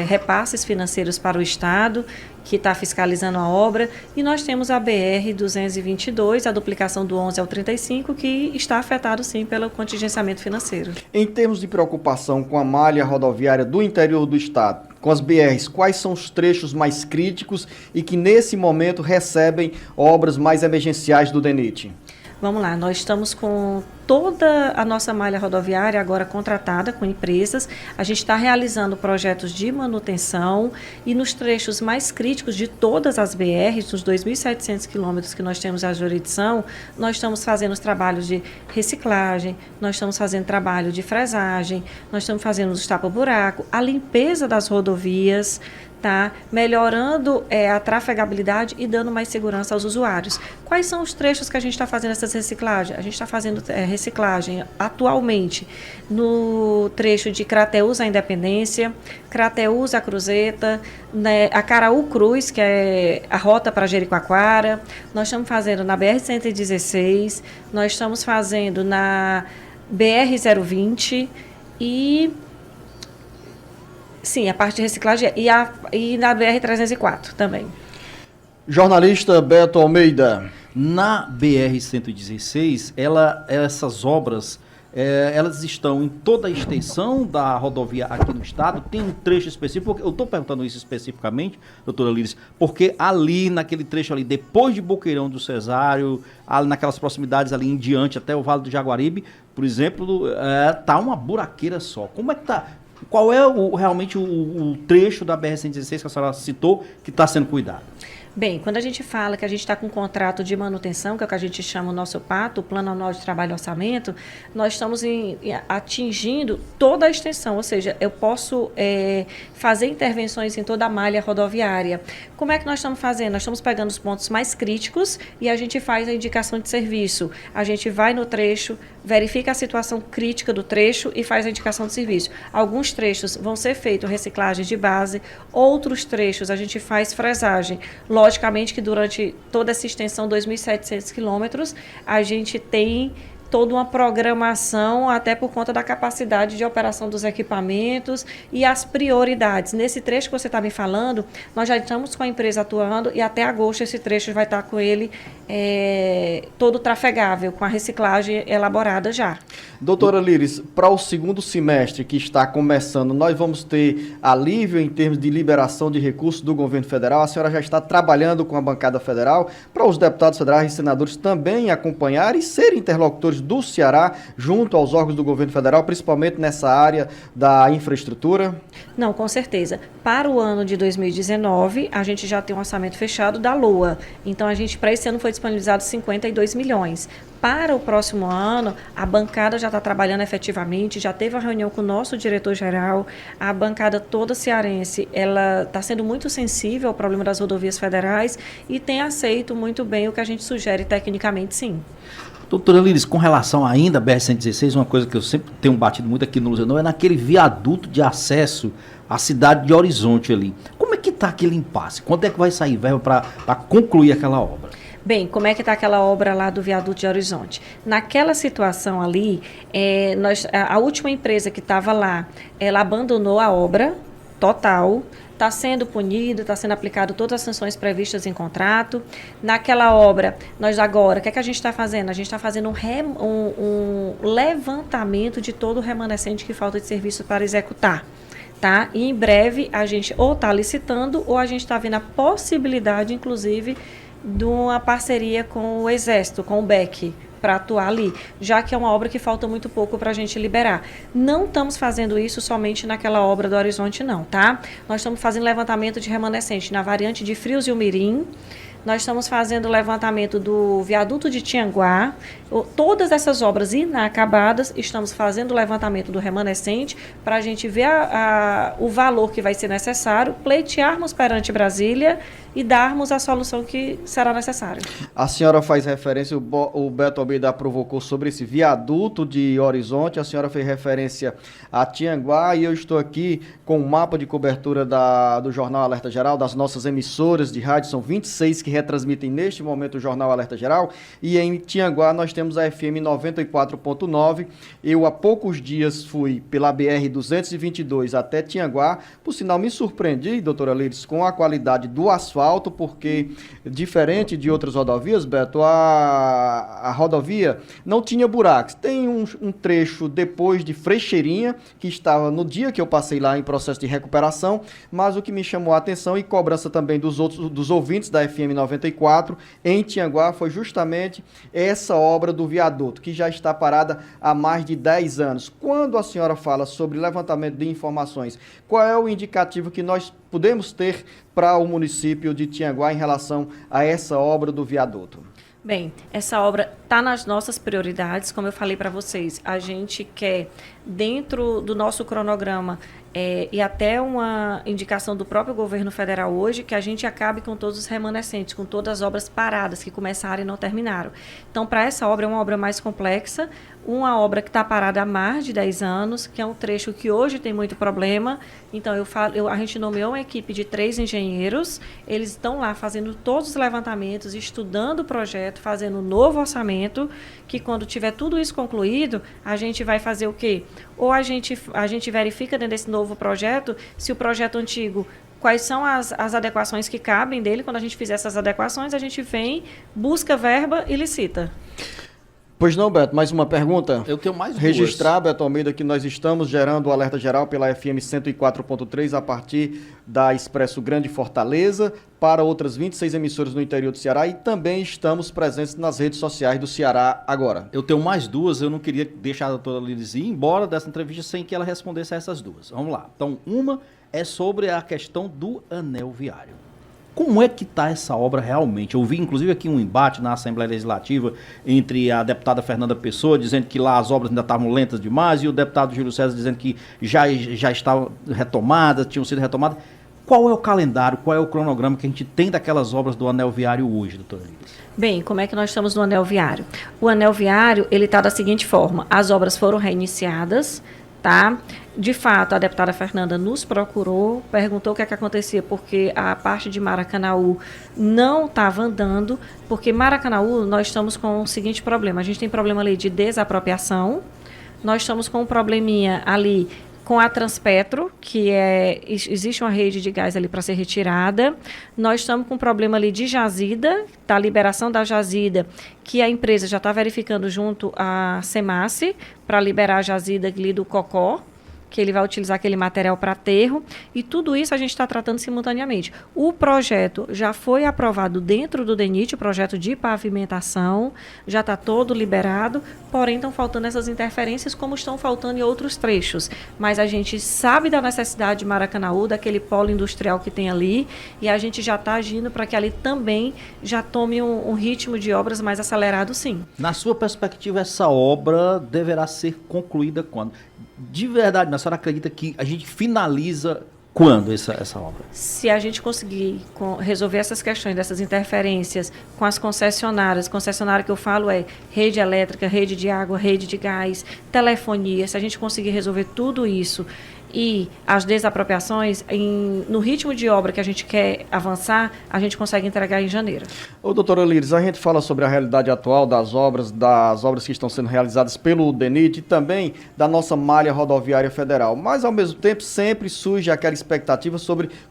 repasses financeiros para o Estado, que está fiscalizando a obra, e nós temos a BR-222, a duplicação do 11 ao 35, que está afetado sim pelo contingenciamento financeiro. Em termos de preocupação com a malha rodoviária do interior do Estado, com as BRs, quais são os trechos mais críticos e que nesse momento recebem obras mais emergenciais do DENIT? Vamos lá, nós estamos com toda a nossa malha rodoviária agora contratada com empresas. A gente está realizando projetos de manutenção e nos trechos mais críticos de todas as BRs, dos 2.700 quilômetros que nós temos a jurisdição, nós estamos fazendo os trabalhos de reciclagem, nós estamos fazendo trabalho de fresagem, nós estamos fazendo os tapa-buraco, a limpeza das rodovias, tá? Melhorando a trafegabilidade e dando mais segurança aos usuários. Quais são os trechos que a gente está fazendo essas reciclagens? A gente está fazendo reciclagem atualmente no trecho de Crateús à Independência, Crateús à Cruzeta, né, a Caraú Cruz, que é a rota para Jericoacoara. Nós estamos fazendo na BR-116, nós estamos fazendo na BR-020 e... Sim, a parte de reciclagem e na BR-304 também. Jornalista Beto Almeida. Na BR-116, essas obras, elas estão em toda a extensão da rodovia aqui no estado. Tem um trecho específico, eu estou perguntando isso especificamente, doutora Líris, porque ali, naquele trecho ali, depois de Boqueirão do Cesário, ali naquelas proximidades ali em diante, até o Vale do Jaguaribe, por exemplo, tá uma buraqueira só. Como é que tá? Qual é realmente o trecho da BR-116 que a senhora citou que está sendo cuidado? Bem, quando a gente fala que a gente está com um contrato de manutenção, que é o que a gente chama o nosso PAT, o Plano Anual de Trabalho e Orçamento, nós estamos atingindo toda a extensão, ou seja, eu posso fazer intervenções em toda a malha rodoviária. Como é que nós estamos fazendo? Nós estamos pegando os pontos mais críticos e a gente faz a indicação de serviço. A gente vai no trecho, verifica a situação crítica do trecho e faz a indicação de serviço. Alguns trechos vão ser feitos reciclagem de base, outros trechos a gente faz fresagem. Logicamente que durante toda essa extensão, 2.700 quilômetros, a gente tem toda uma programação, até por conta da capacidade de operação dos equipamentos e as prioridades. Nesse trecho que você está me falando, nós já estamos com a empresa atuando e até agosto esse trecho vai estar com ele todo trafegável, com a reciclagem elaborada já. Doutora Líris, para o segundo semestre que está começando, nós vamos ter alívio em termos de liberação de recursos do governo federal? A senhora já está trabalhando com a bancada federal para os deputados federais e senadores também acompanharem e serem interlocutores do Ceará junto aos órgãos do governo federal, principalmente nessa área da infraestrutura? Não, com certeza. Para o ano de 2019, a gente já tem um orçamento fechado da LOA. Então, para esse ano foi disponibilizado 52 milhões. Para o próximo ano, a bancada já está trabalhando efetivamente, já teve uma reunião com o nosso diretor-geral, a bancada toda cearense, ela está sendo muito sensível ao problema das rodovias federais e tem aceito muito bem o que a gente sugere tecnicamente, sim. Doutora Líris, com relação ainda à BR-116, uma coisa que eu sempre tenho batido muito aqui no Luzianão é naquele viaduto de acesso à cidade de Horizonte ali. Como é que está aquele impasse? Quando é que vai sair verba para concluir aquela obra? Bem, como é que está aquela obra lá do viaduto de Horizonte? Naquela situação ali, a última empresa que estava lá, ela abandonou a obra total, está sendo punida, está sendo aplicado todas as sanções previstas em contrato. Naquela obra, nós agora, o que é que a gente está fazendo? A gente está fazendo um levantamento de todo o remanescente que falta de serviço para executar. Tá? E em breve a gente ou está licitando ou a gente está vendo a possibilidade, inclusive, de uma parceria com o Exército, com o BEC, para atuar ali, já que é uma obra que falta muito pouco para a gente liberar. Não estamos fazendo isso somente naquela obra do Horizonte, não, tá? Nós estamos fazendo levantamento de remanescente na variante de Frios e Umirim, nós estamos fazendo o levantamento do viaduto de Tianguá, todas essas obras inacabadas, estamos fazendo o levantamento do remanescente para a gente ver o valor que vai ser necessário, pleitearmos perante Brasília e darmos a solução que será necessária. A senhora faz referência, o Beto Almeida provocou sobre esse viaduto de Horizonte, a senhora fez referência a Tianguá e eu estou aqui com o mapa de cobertura do Jornal Alerta Geral, das nossas emissoras de rádio, são 26 que retransmitem neste momento o Jornal Alerta Geral, e em Tianguá nós temos a FM 94.9. Eu há poucos dias fui pela BR-222 até Tianguá, por sinal me surpreendi, doutora Líris, com a qualidade do asfalto, porque diferente de outras rodovias, Beto, a rodovia não tinha buracos. Tem um trecho depois de Frecheirinha, que estava no dia que eu passei lá em processo de recuperação, mas o que me chamou a atenção e cobrança também dos ouvintes da FM 94 em Tianguá foi justamente essa obra do viaduto, que já está parada há mais de 10 anos. Quando a senhora fala sobre levantamento de informações, qual é o indicativo que nós podemos ter para o município de Tianguá em relação a essa obra do viaduto? Bem, essa obra está nas nossas prioridades, como eu falei para vocês, a gente quer, dentro do nosso cronograma, e até uma indicação do próprio governo federal hoje, que a gente acabe com todos os remanescentes, com todas as obras paradas que começaram e não terminaram. Então, para essa obra, é uma obra mais complexa, uma obra que está parada há mais de 10 anos, que é um trecho que hoje tem muito problema. Então, a gente nomeou uma equipe de 3 engenheiros, eles estão lá fazendo todos os levantamentos, estudando o projeto, fazendo um novo orçamento, que quando tiver tudo isso concluído, a gente vai fazer o quê? Ou a gente verifica dentro desse novo projeto, se o projeto antigo, quais são as adequações que cabem dele. Quando a gente fizer essas adequações, a gente vem, busca verba e licita. Pois não, Beto, mais uma pergunta? Eu tenho mais duas. Registrar, Beto Almeida, que nós estamos gerando o Alerta Geral pela FM 104.3 a partir da Expresso Grande Fortaleza para outras 26 emissoras no interior do Ceará e também estamos presentes nas redes sociais do Ceará agora. Eu tenho mais duas, eu não queria deixar a doutora Líris ir embora dessa entrevista sem que ela respondesse a essas duas. Vamos lá. Então, uma é sobre a questão do anel viário. Como é que está essa obra realmente? Eu vi, inclusive, aqui um embate na Assembleia Legislativa entre a deputada Fernanda Pessoa, dizendo que lá as obras ainda estavam lentas demais, e o deputado Júlio César dizendo que já estavam retomadas, tinham sido retomadas. Qual é o calendário, qual é o cronograma que a gente tem daquelas obras do anel viário hoje, doutora Líris? Bem, como é que nós estamos no anel viário? O anel viário, ele está da seguinte forma: as obras foram reiniciadas, tá? De fato, a deputada Fernanda nos procurou, perguntou o que é que acontecia, porque a parte de Maracanaú não estava andando, porque Maracanaú nós estamos com o seguinte problema, a gente tem problema ali de desapropriação, nós estamos com um probleminha ali com a Transpetro, que existe uma rede de gás ali para ser retirada. Nós estamos com um problema ali de jazida, da liberação da jazida, que a empresa já está verificando junto à Semace para liberar a jazida ali do Cocó, que ele vai utilizar aquele material para aterro, e tudo isso a gente está tratando simultaneamente. O projeto já foi aprovado dentro do DENIT, o projeto de pavimentação, já está todo liberado, porém estão faltando essas interferências, como estão faltando em outros trechos. Mas a gente sabe da necessidade de Maracanaú, daquele polo industrial que tem ali, e a gente já está agindo para que ali também já tome um ritmo de obras mais acelerado, sim. Na sua perspectiva, essa obra deverá ser concluída quando? De verdade, a senhora acredita que a gente finaliza quando essa obra? Se a gente conseguir resolver essas questões, dessas interferências com as concessionárias, concessionária que eu falo é rede elétrica, rede de água, rede de gás, telefonia, se a gente conseguir resolver tudo isso e as desapropriações, no ritmo de obra que a gente quer avançar, a gente consegue entregar em janeiro. Ô, doutora Líris, a gente fala sobre a realidade atual das obras que estão sendo realizadas pelo DENIT e também da nossa malha rodoviária federal, mas ao mesmo tempo sempre surge aquela expectativa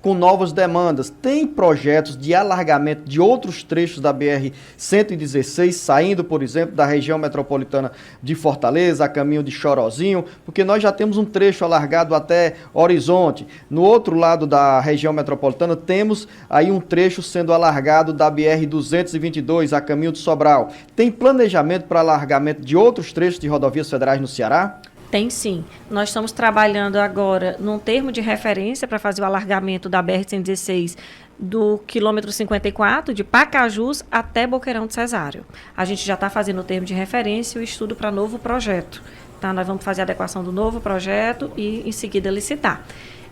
com novas demandas. Tem projetos de alargamento de outros trechos da BR-116, saindo, por exemplo, da região metropolitana de Fortaleza, a caminho de Chorozinho, porque nós já temos um trecho alargado até Horizonte. No outro lado da região metropolitana, temos aí um trecho sendo alargado da BR-222 a caminho de Sobral. Tem planejamento para alargamento de outros trechos de rodovias federais no Ceará? Tem sim. Nós estamos trabalhando agora num termo de referência para fazer o alargamento da BR-116 do quilômetro 54, de Pacajus até Boqueirão de Cesário. A gente já está fazendo o termo de referência e o estudo para novo projeto. Tá? Nós vamos fazer a adequação do novo projeto e, em seguida, licitar.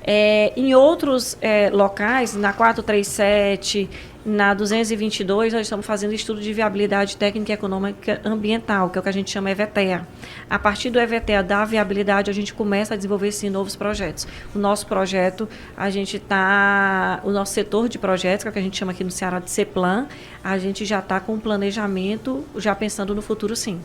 Em outros locais, na 437, na 222, nós estamos fazendo estudo de viabilidade técnica e econômica ambiental, que é o que a gente chama EVTEA. A partir do EVTEA da viabilidade, a gente começa a desenvolver, sim, novos projetos. O nosso projeto, o nosso setor de projetos, que é o que a gente chama aqui no Ceará de CEPLAN, a gente já está com um planejamento, já pensando no futuro, sim.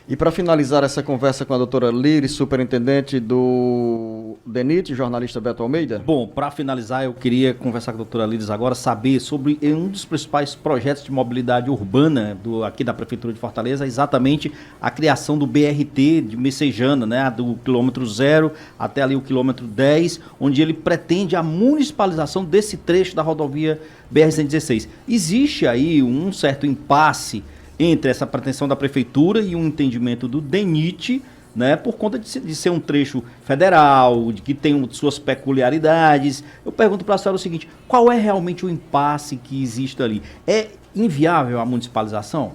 E para finalizar essa conversa com a doutora Líris, superintendente do DENIT, jornalista Beto Almeida. Bom, para finalizar, eu queria conversar com a doutora Líris agora, saber sobre um dos principais projetos de mobilidade urbana aqui da Prefeitura de Fortaleza, exatamente a criação do BRT de Messejana, né, do quilômetro 0 até ali o quilômetro 10, onde ele pretende a municipalização desse trecho da rodovia BR-116. Existe aí um certo impasse entre essa pretensão da Prefeitura e um entendimento do DENIT, né, por conta de ser um trecho federal, de que tem suas peculiaridades. Eu pergunto para a senhora o seguinte: qual é realmente o impasse que existe ali? É inviável a municipalização?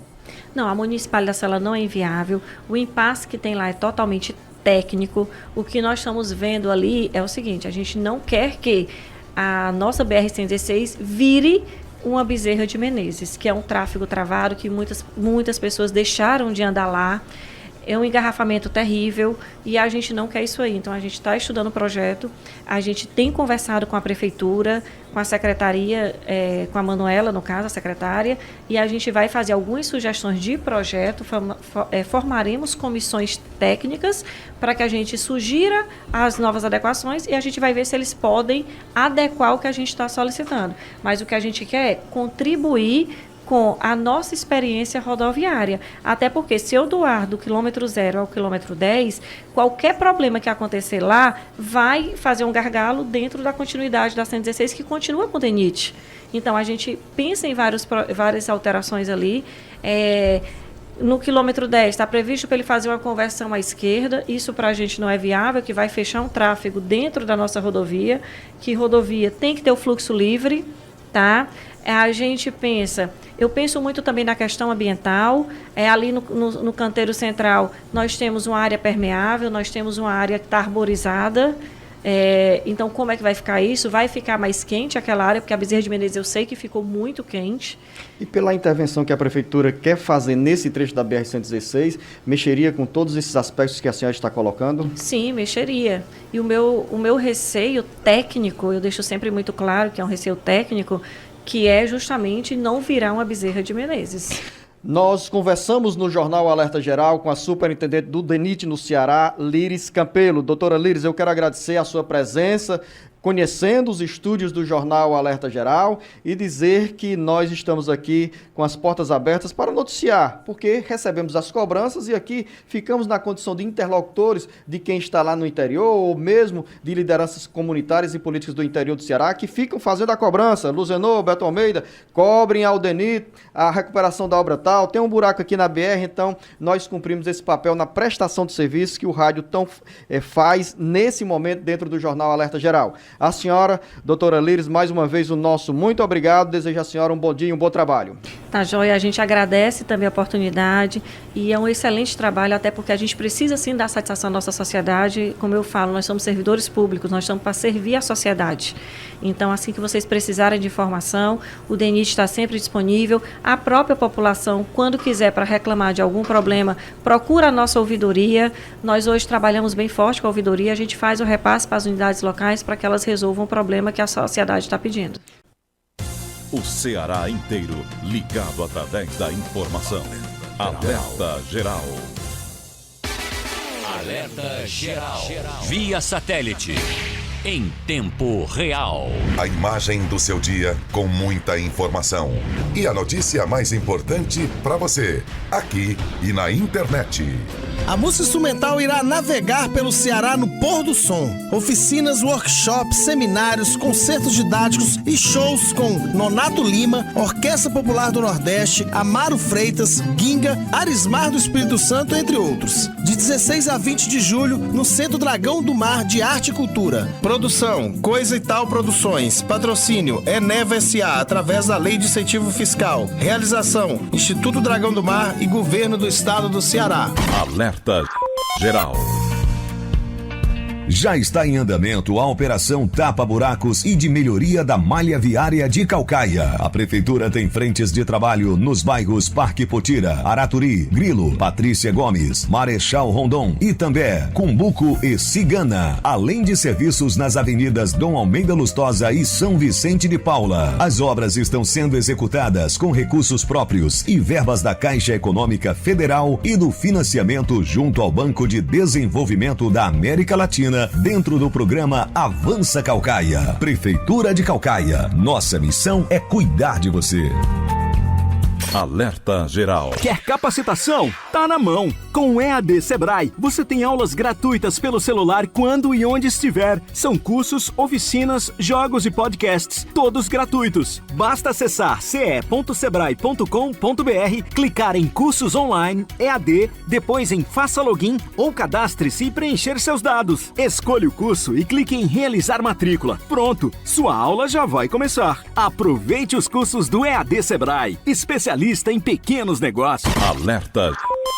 Não, a municipalização ela não é inviável. O impasse que tem lá é totalmente técnico. O que nós estamos vendo ali é o seguinte: a gente não quer que a nossa BR-116 vire uma Bezerra de Menezes, que é um tráfego travado, que muitas pessoas deixaram de andar lá. É um engarrafamento terrível e a gente não quer isso aí. Então, a gente está estudando o projeto, a gente tem conversado com a Prefeitura, com a Secretaria, com a Manuela, no caso, a secretária, e a gente vai fazer algumas sugestões de projeto, formaremos comissões técnicas para que a gente sugira as novas adequações e a gente vai ver se eles podem adequar o que a gente está solicitando. Mas o que a gente quer é contribuir com a nossa experiência rodoviária. Até porque, se eu doar do quilômetro 0 ao quilômetro 10, qualquer problema que acontecer lá vai fazer um gargalo dentro da continuidade da 116, que continua com o DENIT. Então, a gente pensa em várias alterações ali. No quilômetro 10, está previsto para ele fazer uma conversão à esquerda. Isso para a gente não é viável, que vai fechar um tráfego dentro da nossa rodovia, que rodovia tem que ter o fluxo livre, tá? A gente eu penso muito também na questão ambiental. Ali no canteiro central, nós temos uma área permeável, nós temos uma área que está arborizada, Então, como é que vai ficar isso? Vai ficar mais quente aquela área, porque a Bezerra de Menezes eu sei que ficou muito quente. E pela intervenção que a Prefeitura quer fazer nesse trecho da BR-116, mexeria com todos esses aspectos que a senhora está colocando? Sim, mexeria. E o meu receio técnico, eu deixo sempre muito claro que é um receio técnico, que é justamente não virar uma Bezerra de Menezes. Nós conversamos no Jornal Alerta Geral com a superintendente do DENIT no Ceará, Líris Campelo. Doutora Líris, eu quero agradecer a sua presença, conhecendo os estúdios do Jornal Alerta Geral e dizer que nós estamos aqui com as portas abertas para noticiar, porque recebemos as cobranças e aqui ficamos na condição de interlocutores de quem está lá no interior ou mesmo de lideranças comunitárias e políticas do interior do Ceará que ficam fazendo a cobrança. Luzenor, Beto Almeida, cobrem ao DENIT a recuperação da obra tal, tem um buraco aqui na BR, então nós cumprimos esse papel na prestação de serviços que o rádio faz nesse momento dentro do Jornal Alerta Geral. A senhora, doutora Líris, mais uma vez o nosso muito obrigado, desejo à senhora um bom dia e um bom trabalho. Tá joia, a gente agradece também a oportunidade e é um excelente trabalho, até porque a gente precisa sim dar satisfação à nossa sociedade. Como eu falo, nós somos servidores públicos, nós estamos para servir a sociedade. Então, assim que vocês precisarem de informação, o DENIT está sempre disponível. A própria população, quando quiser para reclamar de algum problema, procura a nossa ouvidoria. Nós hoje trabalhamos bem forte com a ouvidoria, a gente faz o repasse para as unidades locais para que elas resolvam o problema que a sociedade está pedindo. O Ceará inteiro ligado através da informação. Alerta Geral. Alerta Geral. Via satélite. Em tempo real. A imagem do seu dia com muita informação. E a notícia mais importante para você, aqui e na internet. A Música Instrumental irá navegar pelo Ceará no pôr do som. Oficinas, workshops, seminários, concertos didáticos e shows com Nonato Lima, Orquestra Popular do Nordeste, Amaro Freitas, Ginga, Arismar do Espírito Santo, entre outros. De 16 a 20 de julho, no Centro Dragão do Mar de Arte e Cultura. Produção, Coisa e Tal Produções. Patrocínio, Eneva S.A. através da Lei de Incentivo Fiscal. Realização, Instituto Dragão do Mar e Governo do Estado do Ceará. Alerta Geral. Já está em andamento a operação Tapa-Buracos e de melhoria da malha viária de Caucaia. A Prefeitura tem frentes de trabalho nos bairros Parque Potira, Araturi, Grilo, Patrícia Gomes, Marechal Rondon, Itambé, Cumbuco e Cigana. Além de serviços nas avenidas Dom Almeida Lustosa e São Vicente de Paula. As obras estão sendo executadas com recursos próprios e verbas da Caixa Econômica Federal e do financiamento junto ao Banco de Desenvolvimento da América Latina, dentro do programa Avança Caucaia. Prefeitura de Caucaia. Nossa missão é cuidar de você. Alerta Geral. Quer capacitação? Tá na mão. Com o EAD Sebrae, você tem aulas gratuitas pelo celular quando e onde estiver. São cursos, oficinas, jogos e podcasts, todos gratuitos. Basta acessar ce.sebrae.com.br, clicar em cursos online, EAD, depois em faça login ou cadastre-se e preencher seus dados. Escolha o curso e clique em realizar matrícula. Pronto, sua aula já vai começar. Aproveite os cursos do EAD Sebrae. Especialista em pequenos negócios. Alerta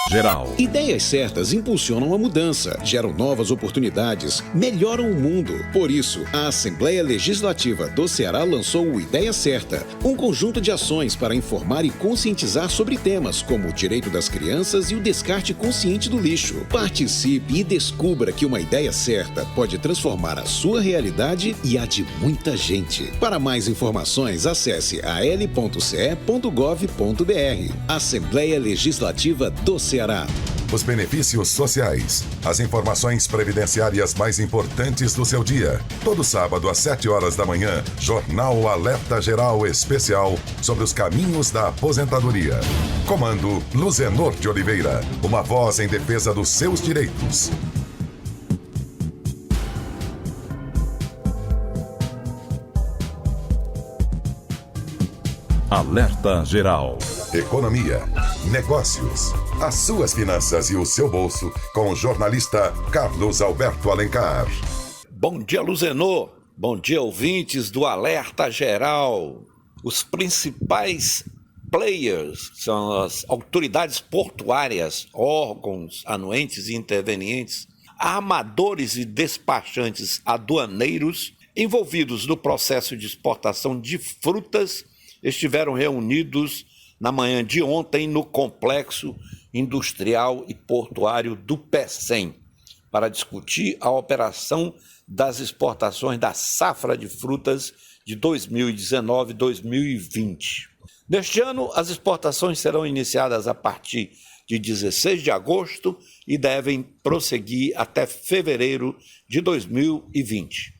Geral. Ideias certas impulsionam a mudança, geram novas oportunidades, melhoram o mundo. Por isso, a Assembleia Legislativa do Ceará lançou o Ideia Certa, um conjunto de ações para informar e conscientizar sobre temas como o direito das crianças e o descarte consciente do lixo. Participe e descubra que uma ideia certa pode transformar a sua realidade e a de muita gente. Para mais informações, acesse al.ce.gov.br. Assembleia Legislativa do Ceará. Os benefícios sociais, as informações previdenciárias mais importantes do seu dia. Todo sábado às 7 horas da manhã, Jornal Alerta Geral Especial sobre os caminhos da aposentadoria. Comando Luzenor de Oliveira, uma voz em defesa dos seus direitos. Alerta Geral. Economia, negócios, as suas finanças e o seu bolso com o jornalista Carlos Alberto Alencar. Bom dia, Luzenor. Bom dia, ouvintes do Alerta Geral. Os principais players são as autoridades portuárias, órgãos anuentes e intervenientes, armadores e despachantes aduaneiros envolvidos no processo de exportação de frutas estiveram reunidos na manhã de ontem no Complexo Industrial e Portuário do Pecém para discutir a operação das exportações da safra de frutas de 2019-2020. Neste ano, as exportações serão iniciadas a partir de 16 de agosto e devem prosseguir até fevereiro de 2020.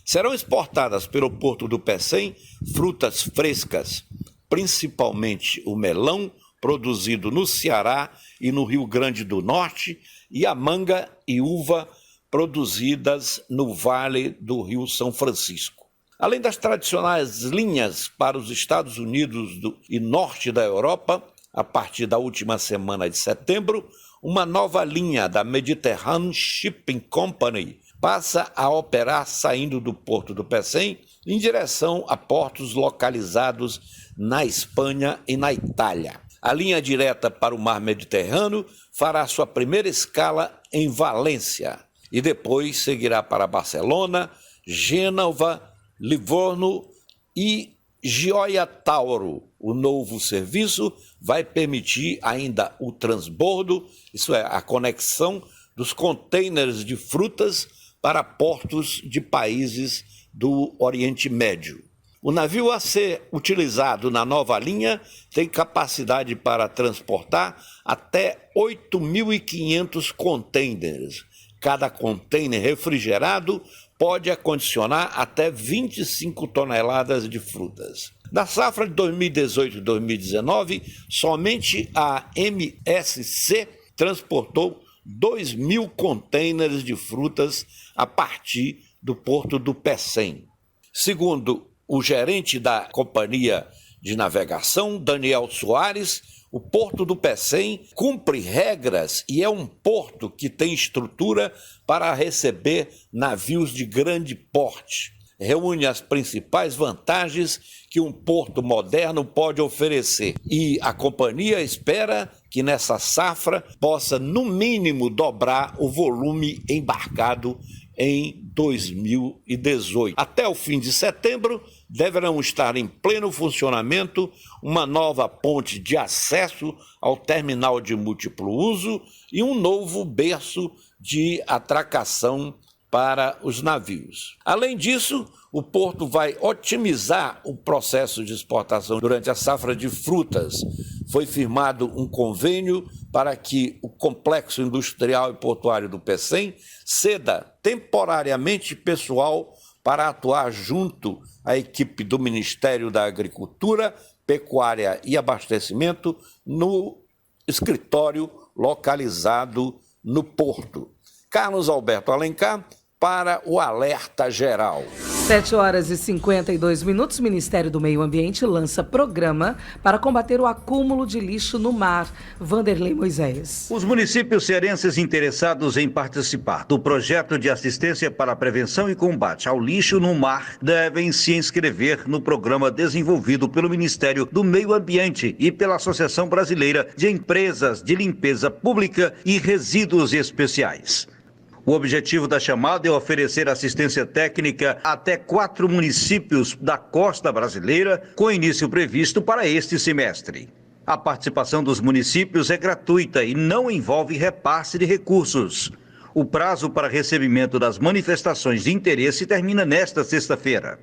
Serão exportadas pelo Porto do Pecém frutas frescas, principalmente o melão, produzido no Ceará e no Rio Grande do Norte, e a manga e uva, produzidas no Vale do Rio São Francisco. Além das tradicionais linhas para os Estados Unidos e norte da Europa, a partir da última semana de setembro, uma nova linha da Mediterranean Shipping Company passa a operar saindo do Porto do Pecém em direção a portos localizados na Espanha e na Itália. A linha direta para o mar Mediterrâneo fará sua primeira escala em Valência e depois seguirá para Barcelona, Gênova, Livorno e Gioia Tauro. O novo serviço vai permitir ainda o transbordo, isso é, a conexão dos contêineres de frutas para portos de países do Oriente Médio. O navio a ser utilizado na nova linha tem capacidade para transportar até 8.500 contêineres. Cada contêiner refrigerado pode acondicionar até 25 toneladas de frutas. Na safra de 2018-2019, somente a MSC transportou 2.000 contêineres de frutas a partir do Porto do Pecém. Segundo o gerente da Companhia de Navegação, Daniel Soares, o Porto do Pecém cumpre regras e é um porto que tem estrutura para receber navios de grande porte. Reúne as principais vantagens que um porto moderno pode oferecer. E a companhia espera que nessa safra possa, no mínimo, dobrar o volume embarcado em 2018. Até o fim de setembro, deverão estar em pleno funcionamento uma nova ponte de acesso ao terminal de múltiplo uso e um novo berço de atracação para os navios. Além disso, o porto vai otimizar o processo de exportação durante a safra de frutas. Foi firmado um convênio para que o Complexo Industrial e Portuário do Pecém ceda temporariamente pessoal para atuar junto à equipe do Ministério da Agricultura, Pecuária e Abastecimento no escritório localizado no Porto. Carlos Alberto Alencar, para o Alerta Geral. 7h52. O Ministério do Meio Ambiente lança programa para combater o acúmulo de lixo no mar. Vanderlei Moisés. Os municípios cearenses interessados em participar do projeto de assistência para a prevenção e combate ao lixo no mar devem se inscrever no programa desenvolvido pelo Ministério do Meio Ambiente e pela Associação Brasileira de Empresas de Limpeza Pública e Resíduos Especiais. O objetivo da chamada é oferecer assistência técnica a até 4 municípios da costa brasileira, com início previsto para este semestre. A participação dos municípios é gratuita e não envolve repasse de recursos. O prazo para recebimento das manifestações de interesse termina nesta sexta-feira.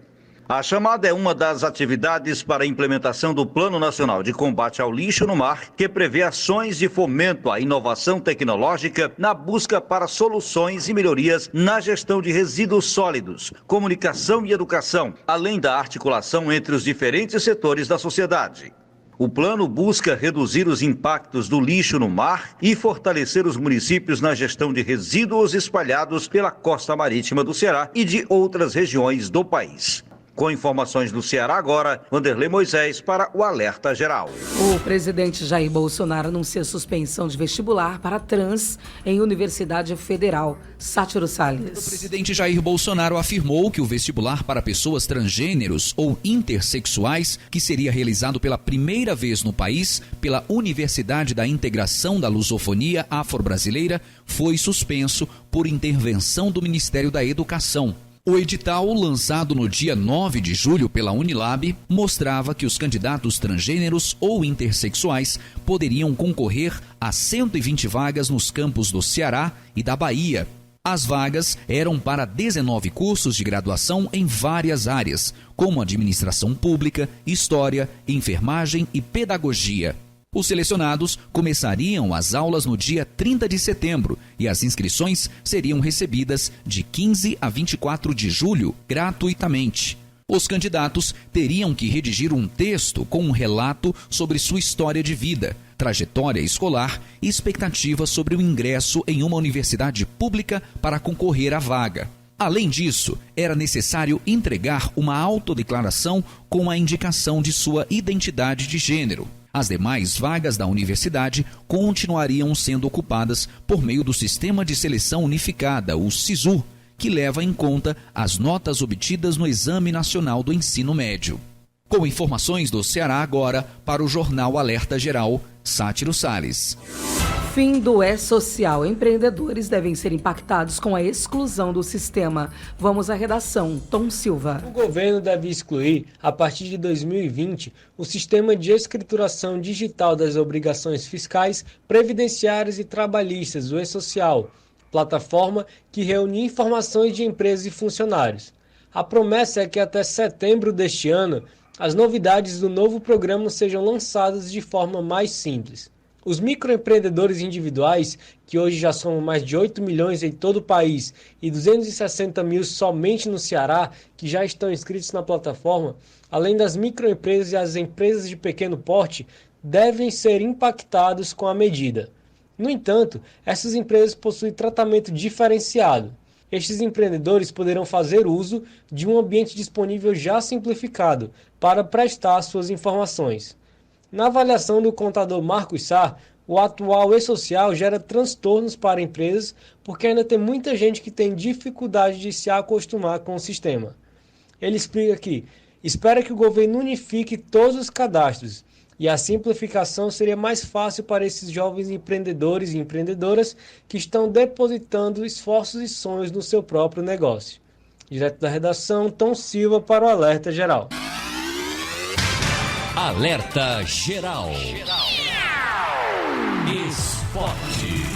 A chamada é uma das atividades para a implementação do Plano Nacional de Combate ao Lixo no Mar, que prevê ações de fomento à inovação tecnológica na busca para soluções e melhorias na gestão de resíduos sólidos, comunicação e educação, além da articulação entre os diferentes setores da sociedade. O plano busca reduzir os impactos do lixo no mar e fortalecer os municípios na gestão de resíduos espalhados pela costa marítima do Ceará e de outras regiões do país. Com informações do Ceará agora, Vanderlei Moisés para o Alerta Geral. O presidente Jair Bolsonaro anuncia suspensão de vestibular para trans em Universidade Federal. Sátiro Salles. O presidente Jair Bolsonaro afirmou que o vestibular para pessoas transgêneros ou intersexuais, que seria realizado pela primeira vez no país pela Universidade da Integração da Lusofonia Afro-Brasileira, foi suspenso por intervenção do Ministério da Educação. O edital, lançado no dia 9 de julho pela Unilab, mostrava que os candidatos transgêneros ou intersexuais poderiam concorrer a 120 vagas nos campos do Ceará e da Bahia. As vagas eram para 19 cursos de graduação em várias áreas, como administração pública, história, enfermagem e pedagogia. Os selecionados começariam as aulas no dia 30 de setembro e as inscrições seriam recebidas de 15 a 24 de julho, gratuitamente. Os candidatos teriam que redigir um texto com um relato sobre sua história de vida, trajetória escolar e expectativas sobre o ingresso em uma universidade pública para concorrer à vaga. Além disso, era necessário entregar uma autodeclaração com a indicação de sua identidade de gênero. As demais vagas da universidade continuariam sendo ocupadas por meio do Sistema de Seleção Unificada, o SISU, que leva em conta as notas obtidas no Exame Nacional do Ensino Médio. Com informações do Ceará agora, para o Jornal Alerta Geral, Sátiro Salles. Fim do E-Social. Empreendedores devem ser impactados com a exclusão do sistema. Vamos à redação. Tom Silva. O governo deve excluir, a partir de 2020, o sistema de escrituração digital das obrigações fiscais, previdenciárias e trabalhistas, o E-Social, plataforma que reúne informações de empresas e funcionários. A promessa é que até setembro deste ano, as novidades do novo programa sejam lançadas de forma mais simples. Os microempreendedores individuais, que hoje já somam mais de 8 milhões em todo o país e 260 mil somente no Ceará, que já estão inscritos na plataforma, além das microempresas e as empresas de pequeno porte, devem ser impactados com a medida. No entanto, essas empresas possuem tratamento diferenciado. Estes empreendedores poderão fazer uso de um ambiente disponível já simplificado para prestar suas informações. Na avaliação do contador Marcos Sá, o atual E-Social gera transtornos para empresas porque ainda tem muita gente que tem dificuldade de se acostumar com o sistema. Ele explica que espera que o governo unifique todos os cadastros e a simplificação seria mais fácil para esses jovens empreendedores e empreendedoras que estão depositando esforços e sonhos no seu próprio negócio. Direto da redação, Tom Silva para o Alerta Geral. Alerta Geral. Esporte.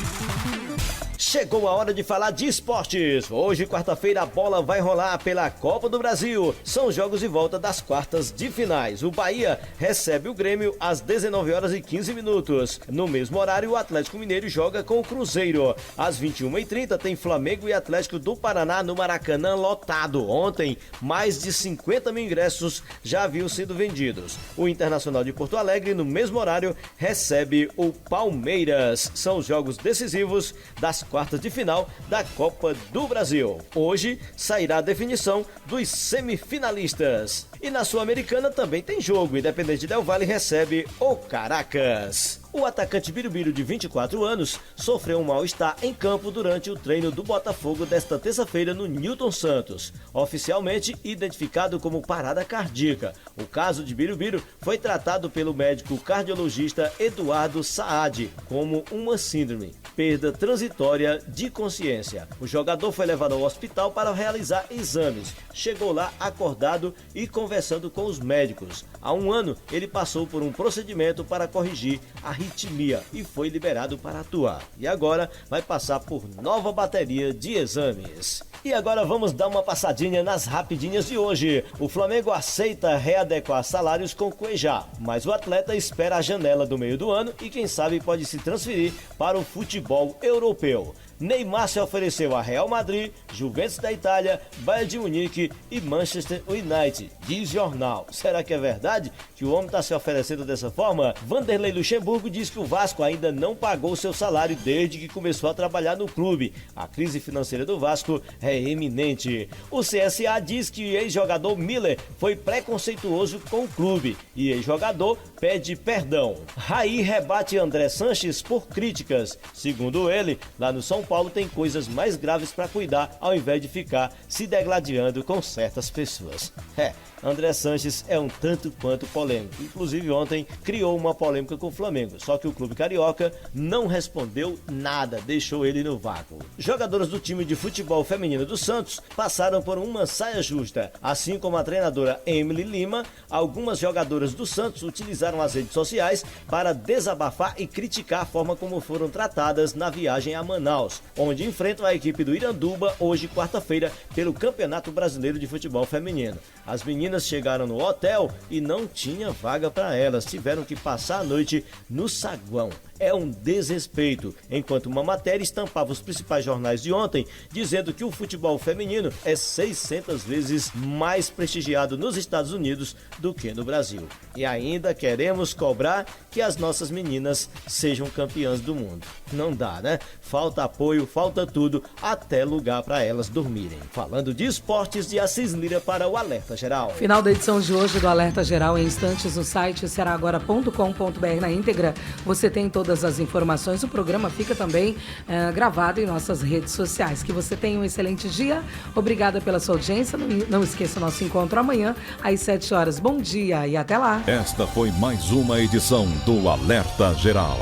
Chegou a hora de falar de esportes. Hoje, quarta-feira, a bola vai rolar pela Copa do Brasil. São jogos de volta das quartas de finais. O Bahia recebe o Grêmio às 19h15. No mesmo horário, o Atlético Mineiro joga com o Cruzeiro. Às 21h30 tem Flamengo e Atlético do Paraná no Maracanã lotado. Ontem, mais de 50 mil ingressos já haviam sido vendidos. O Internacional de Porto Alegre, no mesmo horário, recebe o Palmeiras. São os jogos decisivos das quartas de final da Copa do Brasil. Hoje sairá a definição dos semifinalistas. E na Sul-Americana também tem jogo. Independente Del Valle recebe o Caracas. O atacante Birubiru, de 24 anos, sofreu um mal-estar em campo durante o treino do Botafogo desta terça-feira no Newton Santos, oficialmente identificado como parada cardíaca. O caso de Birubiru foi tratado pelo médico cardiologista Eduardo Saad como uma síndrome, perda transitória de consciência. O jogador foi levado ao hospital para realizar exames. Chegou lá acordado e conversando com os médicos. Há um ano, ele passou por um procedimento para corrigir a arritmia e foi liberado para atuar. E agora vai passar por nova bateria de exames. E agora vamos dar uma passadinha nas rapidinhas de hoje. O Flamengo aceita readequar salários com Cuejá, mas o atleta espera a janela do meio do ano e quem sabe pode se transferir para o futebol europeu. Neymar se ofereceu a Real Madrid, Juventus da Itália, Bayern de Munique e Manchester United, diz jornal. Será que é verdade que o homem está se oferecendo dessa forma? Vanderlei Luxemburgo diz que o Vasco ainda não pagou seu salário desde que começou a trabalhar no clube. A crise financeira do Vasco é iminente. O CSA diz que o ex-jogador Miller foi preconceituoso com o clube e ex-jogador pede perdão. Raí rebate André Sanches por críticas. Segundo ele, lá no São Paulo tem coisas mais graves para cuidar ao invés de ficar se degladiando com certas pessoas. André Sanches é um tanto quanto polêmico. Inclusive ontem criou uma polêmica com o Flamengo, só que o clube carioca não respondeu nada, deixou ele no vácuo. Jogadoras do time de futebol feminino do Santos passaram por uma saia justa. Assim como a treinadora Emily Lima, algumas jogadoras do Santos utilizaram as redes sociais para desabafar e criticar a forma como foram tratadas na viagem a Manaus, onde enfrentam a equipe do Iranduba hoje, quarta-feira, pelo Campeonato Brasileiro de Futebol Feminino. As meninas chegaram no hotel e não tinha vaga para elas, tiveram que passar a noite no saguão. É um desrespeito, enquanto uma matéria estampava os principais jornais de ontem, dizendo que o futebol feminino é 600 vezes mais prestigiado nos Estados Unidos do que no Brasil. E ainda queremos cobrar que as nossas meninas sejam campeãs do mundo. Não dá, né? Falta apoio, falta tudo, até lugar para elas dormirem. Falando de esportes, de Assis Lira para o Alerta Geral. Final da edição de hoje do Alerta Geral em instantes no site cearagora.com.br na íntegra. Você tem todas as informações. O programa fica também gravado em nossas redes sociais. Que você tenha um excelente dia. Obrigada pela sua audiência. Não esqueça o nosso encontro amanhã às 7 horas. Bom dia e até lá. Esta foi mais uma edição do Alerta Geral.